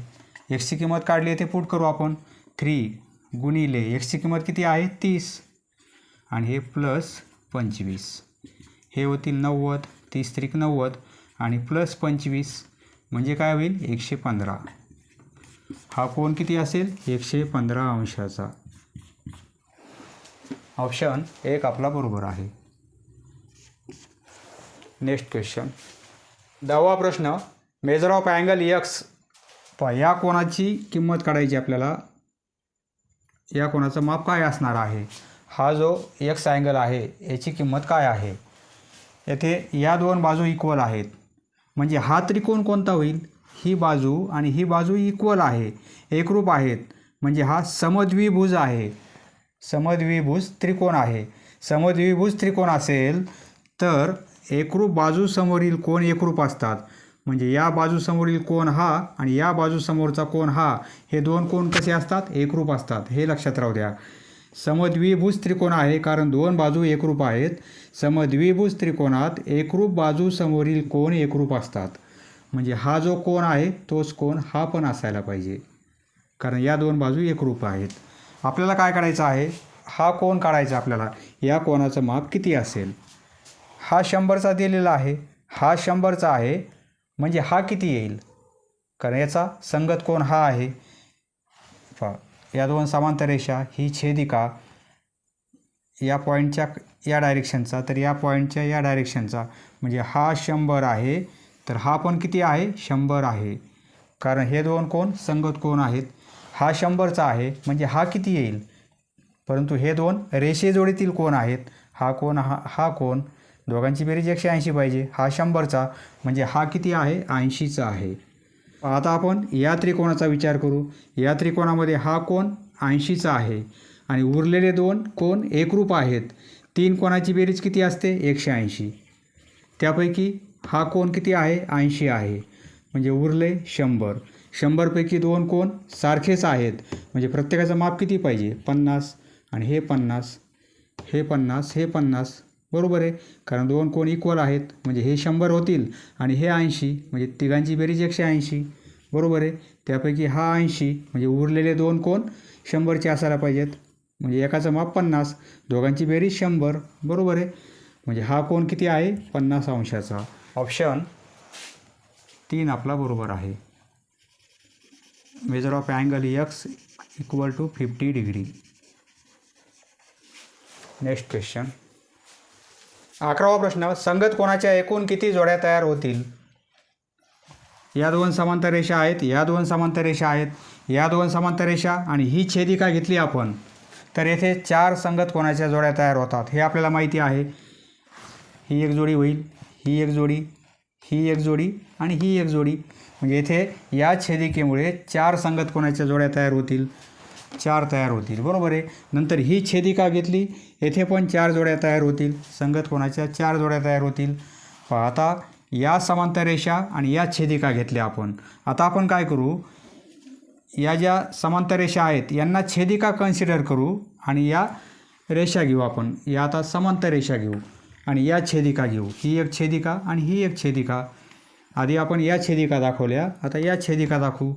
एक्सची किंमत काढली आहे ते पुट करू आपण. 3 गुणिले एक्सची किंमत किती आहे, 30, आणि हे +25. हे होतील 90, 30 त्रिक 90 आणि +25 म्हणजे काय होईल, 115. हा कोन किती असेल, 115 अंशाचा. ऑप्शन 1 आपला बरोबर आहे. नेक्स्ट क्वेश्चन, 10वा प्रश्न. Major of angle x. या कोणाची किंमत काढायची आपल्याला. या कोणाचं माप काय असणार आहे. हा जो x अँगल आहे याची किंमत काय आहे. येथे या दोन बाजू इक्वल आहेत, म्हणजे हा त्रिकोण कोणता होईल, ही बाजू आणि ही बाजू इक्वल आहे, एकरूप आहेत, म्हणजे हा समद्विभुज आहे. समद्विभुज त्रिकोण आहे. समद्विभुज त्रिकोण असेल तर एकरूप बाजूसमोरील कोन एकरूप असतात. म्हणजे या बाजूसमोरील कोन हा आणि या बाजूसमोरचा कोन हा, हे दोन कोन कसे असतात, एकरूप असतात. हे लक्षात राहू द्या. समद्विभुज त्रिकोण आहे कारण दोन बाजू एकरूप आहेत. समद्विभुज त्रिकोणात एकरूप बाजूसमोरील कोन एकरूप असतात. म्हणजे हा जो कोन आहे तोच कोन हा पण असायला पाहिजे, कारण या दोन बाजू एकरूप आहेत. आपल्याला काय करायचं आहे, हा कोन काढायचा आपल्याला. या कोनाचं माप किती असेल. हा 100चा दिलेला आहे, हा 100चा आहे, म्हणजे हा किती येईल, कारण याचा संगत कोन हा आहे. या दोन समांतर रेषा, ही छेदिका या पॉईंटच्या या डायरेक्शनचा तर या पॉईंटच्या या डायरेक्शनचा, म्हणजे हा 100 आहे तर हा पण किती आहे, 100 आहे, कारण हे दोन कोन संगत कोन आहेत. हा 100चा आहे म्हणजे हा किती येईल, परंतु हे दोन रेषीय जोडीतील कोन आहेत. हा कोन हा कोन दोघांची बेरीज 180 पाहिजे. हा 100चा म्हणजे हा किती आहे, 80चा आहे. आता आपण या त्रिकोणाचा विचार करू. या त्रिकोणामध्ये हा कोन 80चा आहे आणि उरलेले दोन कोन एकरूप आहेत. 3 कोनाची बेरीज किती असते, 180. त्यापैकी हा कोन किती आहे, 80 आहे, म्हणजे उरले 100. 100पैकी दोन कोन सारखेच आहेत, म्हणजे प्रत्येकाचं माप किती पाहिजे, 50. आणि हे 50, हे 50, हे 50. बरोबर आहे, कारण दोन कोन इक्वल आहेत, म्हणजे हे 100 होतील आणि हे 80, म्हणजे तिघांची बेरीज 180. बरोबर आहे. त्यापैकी हा 80, म्हणजे उरलेले दोन कोन 100चे असायला पाहिजेत, म्हणजे एकाचं माप 50, दोघांची बेरीज 100. बरोबर आहे, म्हणजे हा कोन किती आहे, 50 अंशाचा. ऑप्शन 3 आपला बरोबर आहे. Measure of angle x equal to 50 degree. Next question, 11वा प्रश्न. संगत कोनाच्या एकूण किती जोड्या तयार होतील. या दोन समांतर रेषा आहेत, या दोन समांतर रेषा आहेत, या दोन समांतर रेषा आणि ही छेदिका घेतली आपण तर येथे 4 संगत कोनाच्या जोड्या तयार होतात. हे आपल्याला माहिती आहे. ही एक जोडी होईल, ही एक जोडी, ही एक जोडी आणि ही एक जोडी. म्हणजे येथे या छेदिकेमुळे 4 संगत कोनाच्या जोड्या तयार होतील, 4 तयार होतील. बरोबर आहे. नंतर ही छेदिका घेतली, येथे पण 4 जोड्या तयार होतील, संगत कोनाच्या 4 जोड्या तयार होतील. आता या समांतर रेषा आणि या छेदिका घेतल्या आपण. आता आपण काय करू, या ज्या समांतर रेषा आहेत यांना छेदिका कन्सिडर करू आणि या रेषा घेऊ आपण. या आता समांतर रेषा घेऊ आणि या छेदिका घेऊ. ही एक छेदिका आणि ही एक छेदिका. आधी आपण या छेदिका दाखवल्या, आता या छेदिका दाखवू.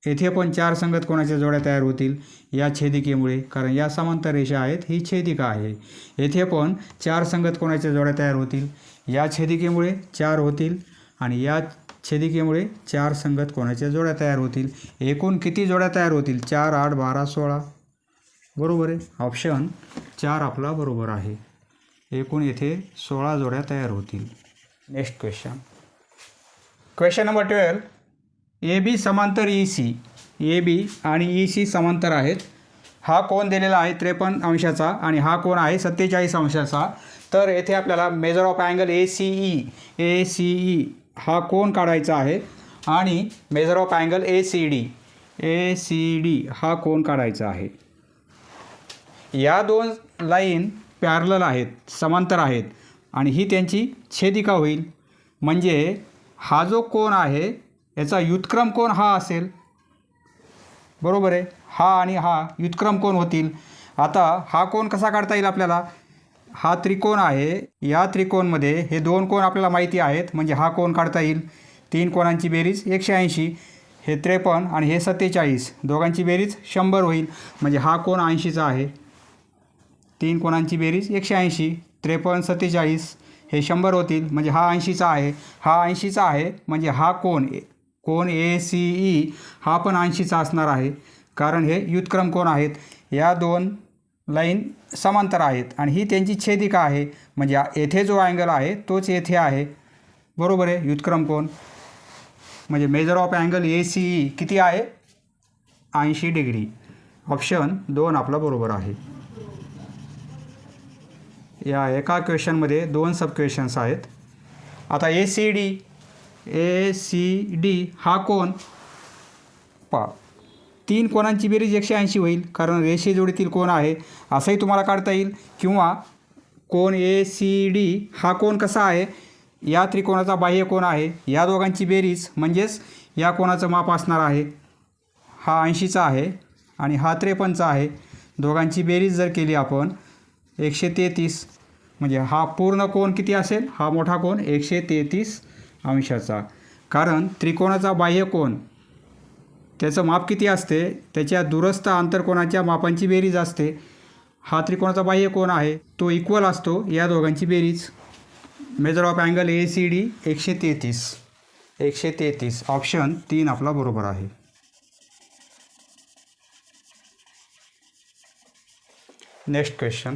येथे पण 4 संगत कोनाच्या जोड्या तयार होतील या छेदिकेमुळे, कारण या समांतर रेषा आहेत, ही छेदिका आहे. येथे पण 4 संगत कोनाच्या जोड्या तयार होतील या छेदिकेमुळे, 4 होतील आणि या छेदिकेमुळे 4 संगत कोनाच्या जोड्या तयार होतील. एकूण किती जोड्या तयार होतील, 4, 8, 12, 16. बरोबर आहे. ऑप्शन 4 आपला बरोबर आहे. एकूण येथे 16 जोड्या तयार होतील. Next question, question number 12. A B समांतर ई सी. ए बी आणि ई सी समांतर आहेत. हा कोन दिलेला आहे 53 अंशाचा आणि हा कोन आहे 47 अंशाचा. तर येथे आपल्याला measure of angle A C E हा कोन काढायचा आहे आणि measure of angle A C D हा कोन काढायचा आहे. या दोन लाईन पॅरलल आहेत, समांतर आहेत आणि ही त्यांची छेदिका होईल. म्हणजे हा जो कोन आहे याचा व्युत्क्रम कोन हा असेल. बरोबर आहे. हा आणि हा व्युत्क्रम कोन होतील. आता हा कोन कसा काढता येईल आपल्याला? हा त्रिकोण आहे. या त्रिकोणमध्ये हे दोन कोन आपल्याला माहिती आहेत. म्हणजे हा कोन काढता येईल. 3 कोनांची बेरीज 180. हे 53 आणि हे 47. दोघांची बेरीज 100 होईल. म्हणजे हा कोन 80चा आहे. 3 कोनांची बेरीज 180. 53 47 हे 100 होतील. म्हणजे हा 80चा आहे. हा 80चा आहे म्हणजे हा कोन ए सी ई हा पण 80चा असणार आहे. कारण हे व्युत्क्रम कोन आहेत. या दोन लाईन समांतर आहेत आणि ही त्यांची छेदिका आहे. म्हणजे येथे जो अँगल आहे तोच येथे आहे. बरोबर आहे. व्युत्क्रम कोन म्हणजे measure of angle A C E किती आहे? 80 डिग्री. ऑप्शन 2 आपला बरोबर आहे. या एका क्वेश्चनमध्ये 2 सब क्वेश्चन्स आहेत. आता ए सी डी हा कोन 3 कोनांची बेरीज 180 होईल. कारण रेषेजोडीतील कोन आहे असंही तुम्हाला काढता येईल. किंवा कोन ए सी डी हा कोन कसा आहे? या त्रिकोणाचा बाह्य कोन आहे. या दोघांची बेरीज म्हणजेच या कोनाचं माप असणार आहे. हा 80चा आहे आणि हा 53चा आहे. दोघांची बेरीज जर केली आपण 133. म्हणजे हा पूर्ण कोन किती असेल? हा मोठा कोन 133 अंशाचा. कारण त्रिकोणाचा बाह्य कोन त्याचं माप किती असते? त्याच्या दूरस्थ आंतरकोनाच्या मापांची बेरीज असते. हा त्रिकोणाचा बाह्य कोन आहे तो इक्वल असतो या दोघांची बेरीज. Measure of angle A C D 133. Option 3 आपला बरोबर आहे. Next question.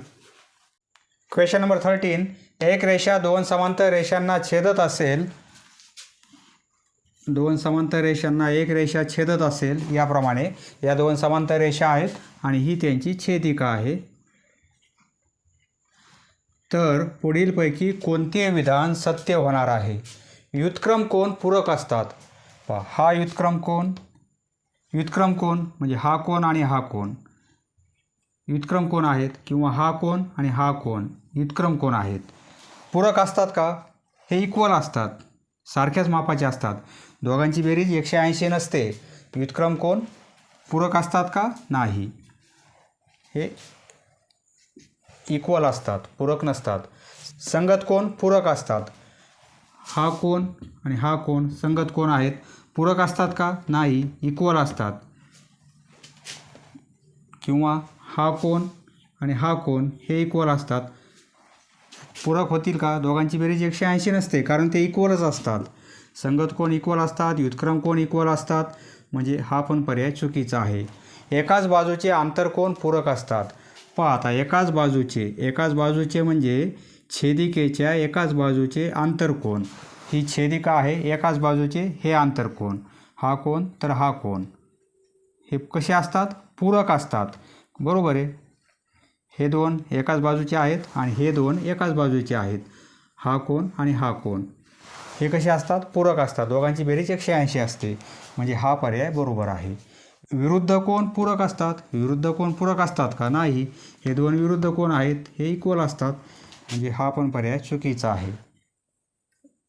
Question number 13. एक रेषा 2 समांतर रेषांना छेदत असेल. 2 समांतर रेषांना एक रेषा छेदत असेल. याप्रमाणे या 2 समांतर रेषा आहेत आणि ही त्यांची छेदिका आहे. तर पुढीलपैकी कोणते विधान सत्य होणार आहे? व्युत्क्रम कोन पूरक असतात. हा व्युत्क्रम कोन म्हणजे हा कोन आणि हा कोन व्युत्क्रम कोन आहेत. किंवा हा कोन आणि हा कोन व्युत्क्रम कोन आहेत. पूरक असतात का? हे इक्वल असतात, सारख्याच मापाचे असतात. दोघांची बेरीज 180 नसते. व्युत्क्रम कोन पूरक असतात का? नाही. हे इक्वल असतात, पूरक नसतात. संगत कोन पूरक असतात. हा कोन आणि हा कोन संगत कोन आहेत. पूरक असतात का? नाही, इक्वल असतात. किंवा हा कोन आणि हा कोन हे इक्वल असतात. पूरक होतील का? दोघांची बेरीज 180 नसते कारण ते इक्वलच असतात. संगत कोन इक्वल असतात, व्युत्क्रम कोन इक्वल असतात. म्हणजे हा पण पर्याय चुकीचा आहे. एकाच बाजूचे आंतरकोन पूरक असतात. आता एकाच बाजूचे म्हणजे छेदिकेच्या एकाच बाजूचे आंतरकोन. ही छेदिका आहे. एकाच बाजूचे हे आंतरकोन. हा कोन तर हा कोन हे कसे असतात? पूरक असतात. बरोबर आहे. हे 2 एकाच बाजूचे आहेत आणि हे 2 एकाच बाजूचे आहेत. हा कोन आणि हा कोन हे कसे असतात? पूरक असतात. दोघांची बेरीज 180 असते. म्हणजे हा पर्याय बरोबर आहे. विरुद्ध कोन पूरक असतात. विरुद्ध कोन पूरक असतात का? नाही. हे 2 विरुद्ध कोन आहेत. हे इक्वल असतात. म्हणजे हा पण पर्याय चुकीचा आहे.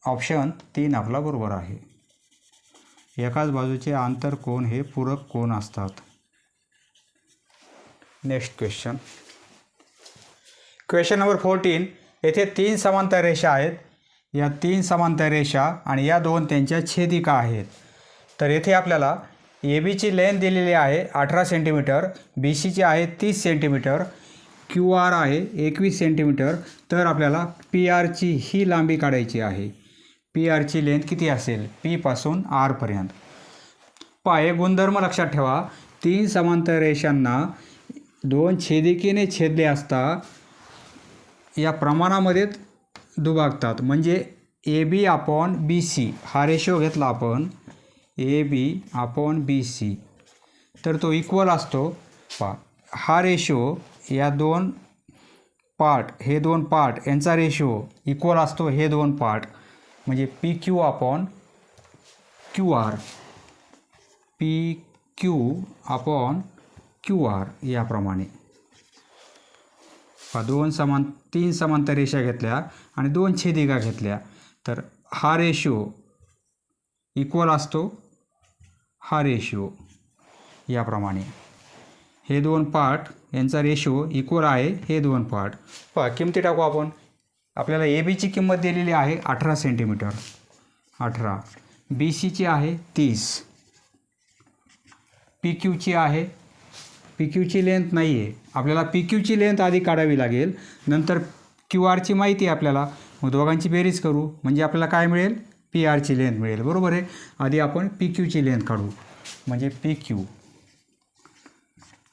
ऑप्शन 3 आपला बरोबर आहे. एकाच बाजूचे आंतरकोन हे पूरक कोन असतात. Next question. Question number 14. येथे 3 समांतर रेषा आहेत. या 3 समांतर रेषा आणि या 2 त्यांच्या छेदिका आहेत. तर येथे आपल्याला ए बीची लेंथ दिलेली आहे 18 सेंटीमीटर, बी सीची आहे 30 सेंटीमीटर, क्यू आर आहे 21 सेंटीमीटर. तर आपल्याला पी आरची ही लांबी काढायची आहे. पी आरची लेंथ किती असेल? पी पासून आरपर्यंत. हे गुणधर्म लक्षात ठेवा. 3 समांतर रेषांना 2 छेदिकेने छेदले असता या प्रमाणामध्ये दुभागतात. म्हणजे A B upon B C हा रेशो घेतला आपण ए बी अपॉन बी सी तर तो इक्वल असतो हा रेशो या दोन पार्ट हे दोन पार्ट यांचा रेशो इक्वल असतो हे दोन पार्ट म्हणजे P Q upon Q R P Q upon Q R याप्रमाणे तीन समांतर रेषा घेतल्या आणि दोन छेदिका घेतल्या तर हा रेशो इक्वल असतो हा रेशो याप्रमाणे हे दोन पार्ट यांचा रेशो इक्वल आहे हे दोन पार्ट किमती टाकू आपण आपल्याला ए बीची किंमत दिलेली आहे 18 सेंटीमीटर 18 बी सीची आहे 30 पी क्यूची आहे पी क्यूची लेंथ नाही आहे आपल्याला पी क्यूची लेंथ आधी काढावी लागेल नंतर क्यू आरची माहिती आहे आपल्याला मग दोघांची बेरीज करू म्हणजे आपल्याला काय मिळेल पी आरची लेंथ मिळेल बरोबर आहे आधी आपण पी क्यूची लेंथ काढू म्हणजे पी क्यू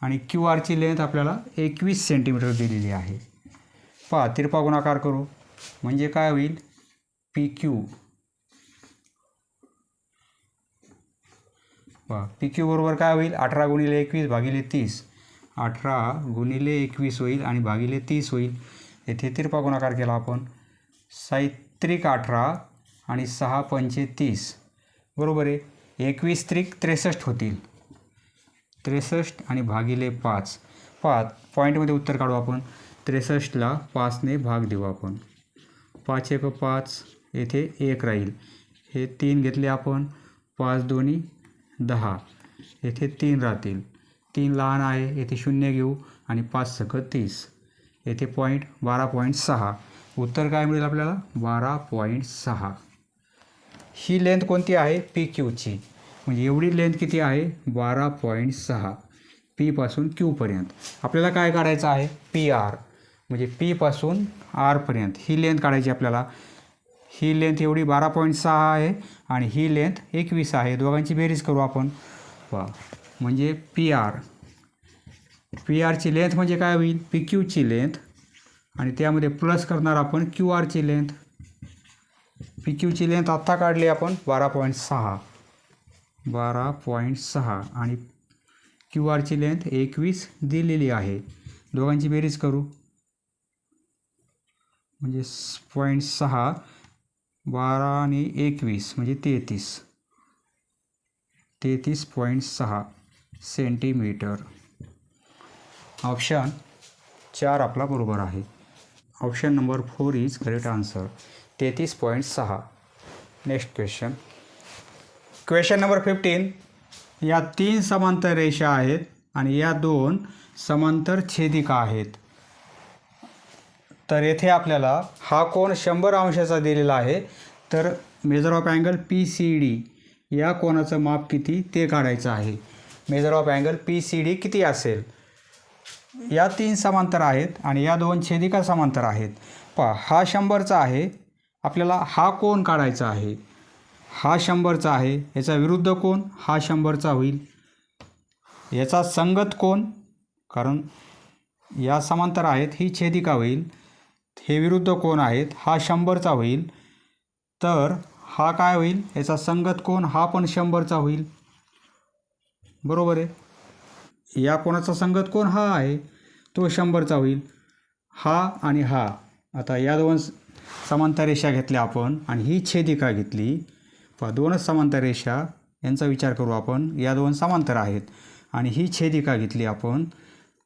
आणि क्यू आरची लेंथ आपल्याला 21 सेंटीमीटर दिलेली आहे तिरपा गुणाकार करू म्हणजे काय होईल पी क्यू पी क्यू बरोबर काय होईल 18 गुणिले 21 भागिले 30 18 गुणिले 21 होईल आणि भागिले 30 होईल येथे तिरपा गुणाकार केला आपण 7 18 आणि 6 पंचे 30 बरोबर आहे 21 त्रिक 63 होतील 63 आणि भागिले 5 पॉईंटमध्ये उत्तर काढू आपण 63ला 5ने भाग देऊ आपण 5 एक 5 येथे 1 राहील हे 3 घेतले आपण 5 दोन्ही 10 येथे 3 राहतील 3 लहान आहे येथे 0 घेऊ आणि 5 सक 30 येथे पॉईंट 12.6 उत्तर काय मिळेल आपल्याला 12.6 ही लेंथ कोणती आहे पी क्यूची म्हणजे एवढी लेंथ किती आहे 12.6 पीपासून क्यूपर्यंत आपल्याला काय काढायचं आहे पी आर म्हणजे पीपासून आरपर्यंत ही लेंथ काढायची आपल्याला ही लेंथ एवढी 12.6 आहे आणि ही लेंथ 21 आहे दोघांची बेरीज करू आपण म्हणजे पी आरची लेंथ म्हणजे काय होईल पी क्यूची लेंथ आणि त्यामध्ये प्लस करणार आपण क्यू आरची लेंथ पी क्यूची लेंथ आत्ता काढली आपण 12.6 आणि क्यू आरची लेंथ 21 दिलेली आहे दोघांची बेरीज करू म्हणजे 0.6 12 आणि 21 म्हणजे 33.6 सेंटीमीटर ऑप्शन 4 आपला बरोबर आहे option number 4 is correct answer 33.6 next question number 15 या 3 समांतर रेषा आहेत आणि या 2 समांतर छेदिका आहेत तर येथे आपल्याला हा कोन 100 अंशाचा दिलेला आहे तर measure of angle P C D या कोनाचं माप किती ते काढायचं आहे measure of angle P C D किती असेल या 3 समांतर आहेत आणि या 2 छेदिका समांतर आहेत हा 100चा आहे आपल्याला हा कोन काढायचा आहे हा 100चा आहे याचा विरुद्ध कोन हा 100चा होईल याचा संगत कोन कारण या समांतर आहेत ही छेदिका होईल हे विरुद्ध कोन आहेत हा 100चा होईल तर हा काय होईल याचा संगत कोन हा पण 100चा होईल बरोबर आहे या कोणाचा संगत कोन हा आहे तो 100चा होईल हा आणि हा आता या 2 समांतर रेषा घेतल्या आपण आणि ही छेदिका घेतली 2च समांतर रेषा यांचा विचार करू आपण या 2 समांतर आहेत आणि ही छेदिका घेतली आपण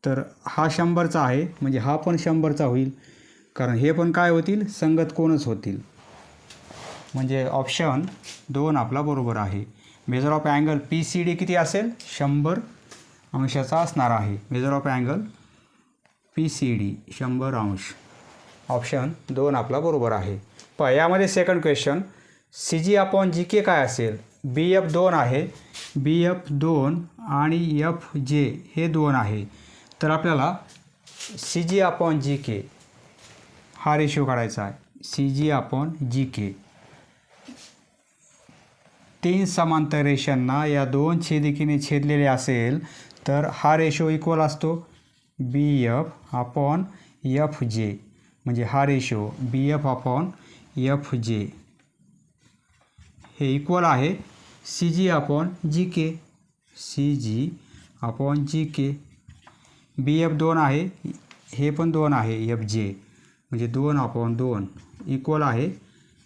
तर हा 100चा आहे म्हणजे हा पण 100चा होईल कारण हे पण काय होतील संगत कोनच होतील म्हणजे ऑप्शन 2 आपला बरोबर आहे measure of angle P C D किती असेल 100 अंशाचा असणार आहे measure of angle P C D 100 अंश ऑप्शन 2 आपला बरोबर आहे यामध्ये second question C G upon G K काय असेल बी एफ 2 आहे बी एफ 2 आणि एफ जे हे 2 आहे तर आपल्याला सी जी अपॉन जी के हा रेशो काढायचा आहे सी जी अपॉन जी के 3 समांतर रेषांना या 2 छेदिकेने छेदलेले असेल तर हा रेशो इक्वल असतो बी एफ अपॉन एफ जे म्हणजे हा रेशो बी एफ अपॉन एफ जे हे इक्वल आहे सी जी अपॉन जी के, सी जी अपॉन जी के. बी एफ 2 आहे, हे पण 2 आहे एफ जे, म्हणजे 2/2 इक्वल आहे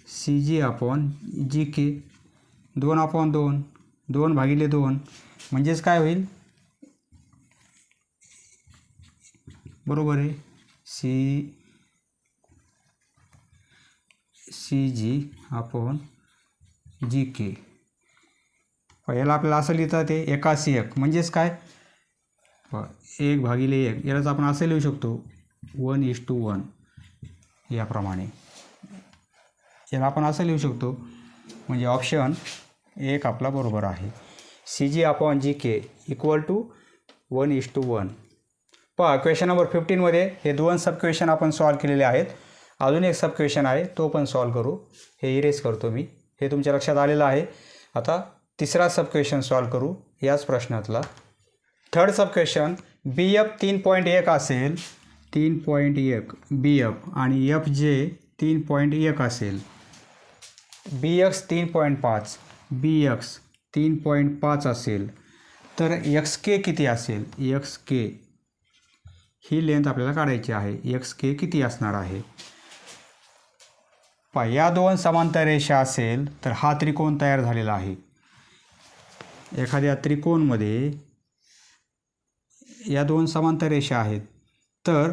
सी जी अपॉन जी के. 2/2 2/2 म्हणजेच काय होईल, बरोबर आहे, सी जी अपॉन जी के. याला आपल्याला असं लिहिता येते एकासी एक, म्हणजेच काय 1/1. यालाच आपण असं लिहू शकतो 1:1 याप्रमाणे. याला आपण असं लिहू शकतो, म्हणजे ऑप्शन 1 आपला बरोबर आहे. C G upon G K equal to 1:1. पहा क्वेश्चन नंबर 15मध्ये हे 2 सब क्वेश्चन आपण सॉल्व केलेले आहेत. अजून एक सब क्वेश्चन आहे, तो पण सॉल्व करू. हे इरेज करतो मी, हे तुमच्या लक्षात आलेलं आहे. आता तिसरा सब क्वेश्चन सॉल्व करू याच प्रश्नातला. थर्ड सब क्वेश्चन, बी एफ 3.1 असेल, 3.1 बी एफ आणि एफ जे 3.1 असेल. बी एक्स 3.5, बी एक्स 3.5 असेल तर एक्स के किती असेल. एक्स के ही लेंथ आपल्याला काढायची आहे. एक्स के किती असणार आहे. या 2 समांतर रेषा असेल तर हा त्रिकोण तयार झालेला आहे. एखाद्या त्रिकोणमध्ये या 2 समांतर रेषा आहेत, तर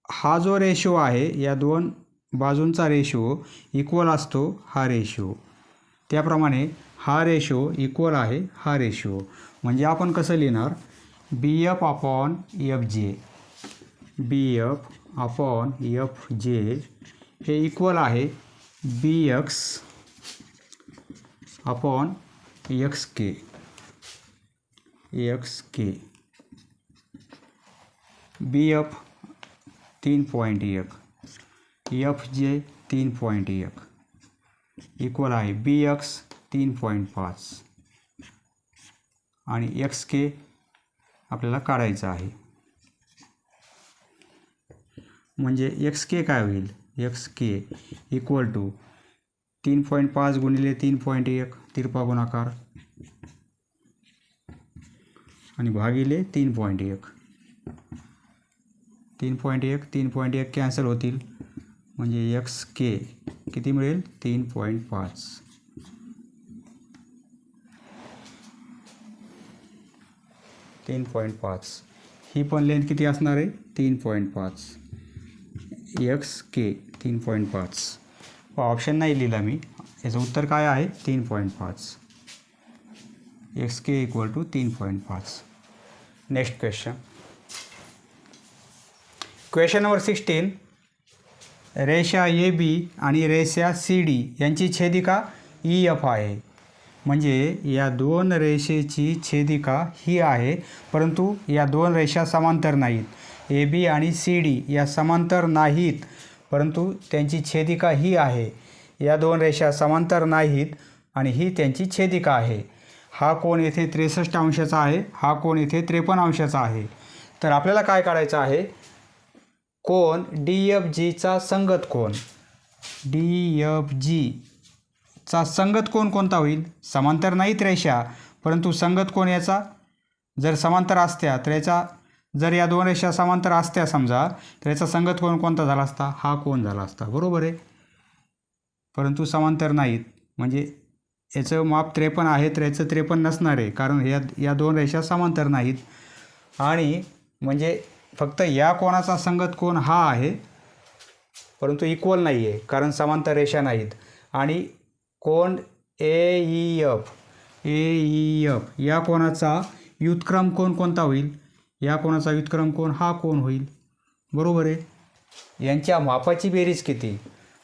हा जो रेशो आहे या 2 बाजूंचा रेशो इक्वल असतो हा रेशो. त्याप्रमाणे हा रेशो इक्वल आहे हा रेशो. म्हणजे आपण कसं लिहिणार, बी एफ अपॉन एफ जे, बी एफ अपॉन एफ जे हे इक्वल आहे बी एक्स अपॉन एक्स के, एक्स के. बी एफ 3.1, एफ जे 3.1 इक्वल आहे बी एक्स 3.5 आणि एक्स के आपल्याला काढायचं आहे. म्हणजे एक्स के काय होईल, एक्स के इक्वल टू 3.5 गुणिले 3.1 तिरपा गुणाकार आणि भागिले 3.1. 3.1 कॅन्सल होतील, म्हणजे एक्स के किती मिळेल 3.5. 3.5 ही पण लेंथ किती असणार आहे 3.5. एक्स के 3.5. ऑप्शन नाही लिहिला मी, याचं उत्तर काय आहे 3.5. X K equal to 3.5. Next question, question number 16. रेषा ए बी आणि रेषा सी डी यांची छेदिका ई एफ आहे. म्हणजे या 2 रेषेची छेदिका ही आहे, परंतु या 2 रेषा समांतर नाहीत. ए बी आणि सी डी या समांतर नाहीत, परंतु त्यांची छेदिका ही आहे. या 2 रेषा समांतर नाहीत आणि ही त्यांची छेदिका आहे. हा कोण येथे 63 अंशाचा आहे, हा कोण येथे 53 अंशाचा आहे. तर आपल्याला काय काढायचं आहे, कोण डी एफ जीचा संगत कोण. डी एफ जीचा संगत कोण कोणता होईल. समांतर नाहीत रेषा, परंतु संगत कोण याचा जर समांतर असत्या तर याचा, जर या 2 रेषा समांतर असत्या समजा, तर याचा संगत कोण कोणता झाला असता, हा कोण झाला असता. बरोबर आहे, परंतु समांतर नाहीत, म्हणजे याचं माप 53 आहे तर याचं 53 नसणार आहे, कारण या 2 रेषा समांतर नाहीत. आणि म्हणजे फक्त या कोणाचा संगत कोण हा आहे, परंतु इक्वल नाही आहे, कारण समांतर रेषा नाहीत. आणि कोण ए ई एफ या कोणाचा व्युत्क्रम कोण कोणता होईल, या कोणाचा व्युत्क्रम कोण हा कोण होईल. बरोबर आहे, यांच्या मापाची बेरीज किती.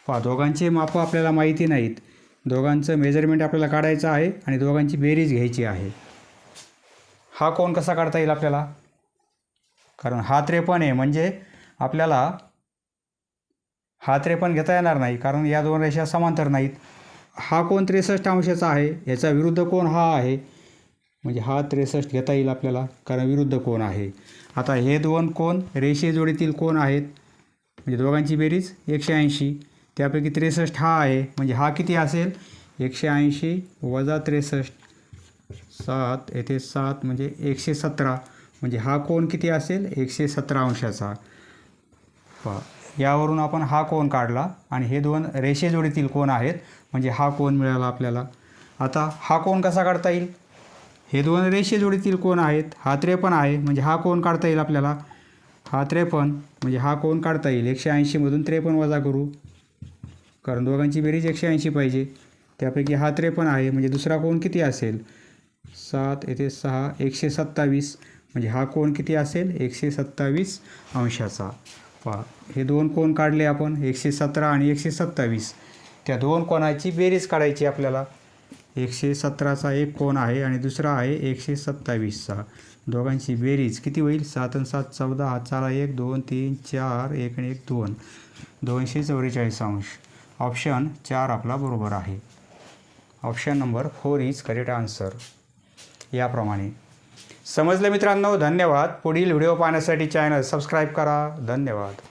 पहा, दोघांचे माप आपल्याला माहिती नाहीत, दोघांचं मेजरमेंट आपल्याला काढायचं आहे आणि दोघांची बेरीज घ्यायची आहे. हा कोण कसा काढता येईल आपल्याला, कारण हा 53 आहे, म्हणजे आपल्याला हा 53 घेता येणार नाही, कारण या 2 रेषा समांतर नाहीत. हा कोण 63 अंशाचा आहे, याचा विरुद्ध कोण हा आहे, म्हणजे हा 63 घेता येईल आपल्याला, कारण विरुद्ध कोण आहे. आता हे 2 कोण रेषेजोडीतील कोण आहेत, म्हणजे दोघांची बेरीज 180, त्यापैकी 63 हा आहे, म्हणजे हा किती असेल 180 वजा 63 7 येथे 7 म्हणजे 117 म्हणजे हा कोन किती असेल 117 अंशाचा. पहा यावरून आपण हा कोन काढला आणि हे दोन रेषेजोडीतील कोन आहेत म्हणजे हा कोन मिळाला आपल्याला. आता हा कोन कसा काढता येईल? हे दोन रेषेजोडीतील कोन आहेत. हा 53 आहे म्हणजे हा कोन काढता येईल आपल्याला. हा 53 म्हणजे हा कोन काढता येईल. 180मधून 53 वजा करू कारण दोघांची बेरीज 180 पाहिजे. त्यापैकी हा 53 आहे म्हणजे दुसरा कोन किती असेल 7 येथे 6 127 म्हणजे हा कोन किती असेल 127 अंशाचा. पहा हे दोन कोन काढले आपण 117 आणि 127. त्या दोन कोनाची बेरीज काढायची आपल्याला. 117चा एक कोन आहे आणि दुसरा आहे 127चा. दोघांची बेरीज किती होईल 7 आणि 7 14 हात चाला 1 2 3 4 1 आणि 1 2 244 अंश. ऑप्शन 4 आपला बरोबर आहे. Option number 4 is correct answer. याप्रमाणे समजलं मित्रांनो. धन्यवाद. पुढील व्हिडिओ पाहण्यासाठी चॅनल सबस्क्राईब करा. धन्यवाद.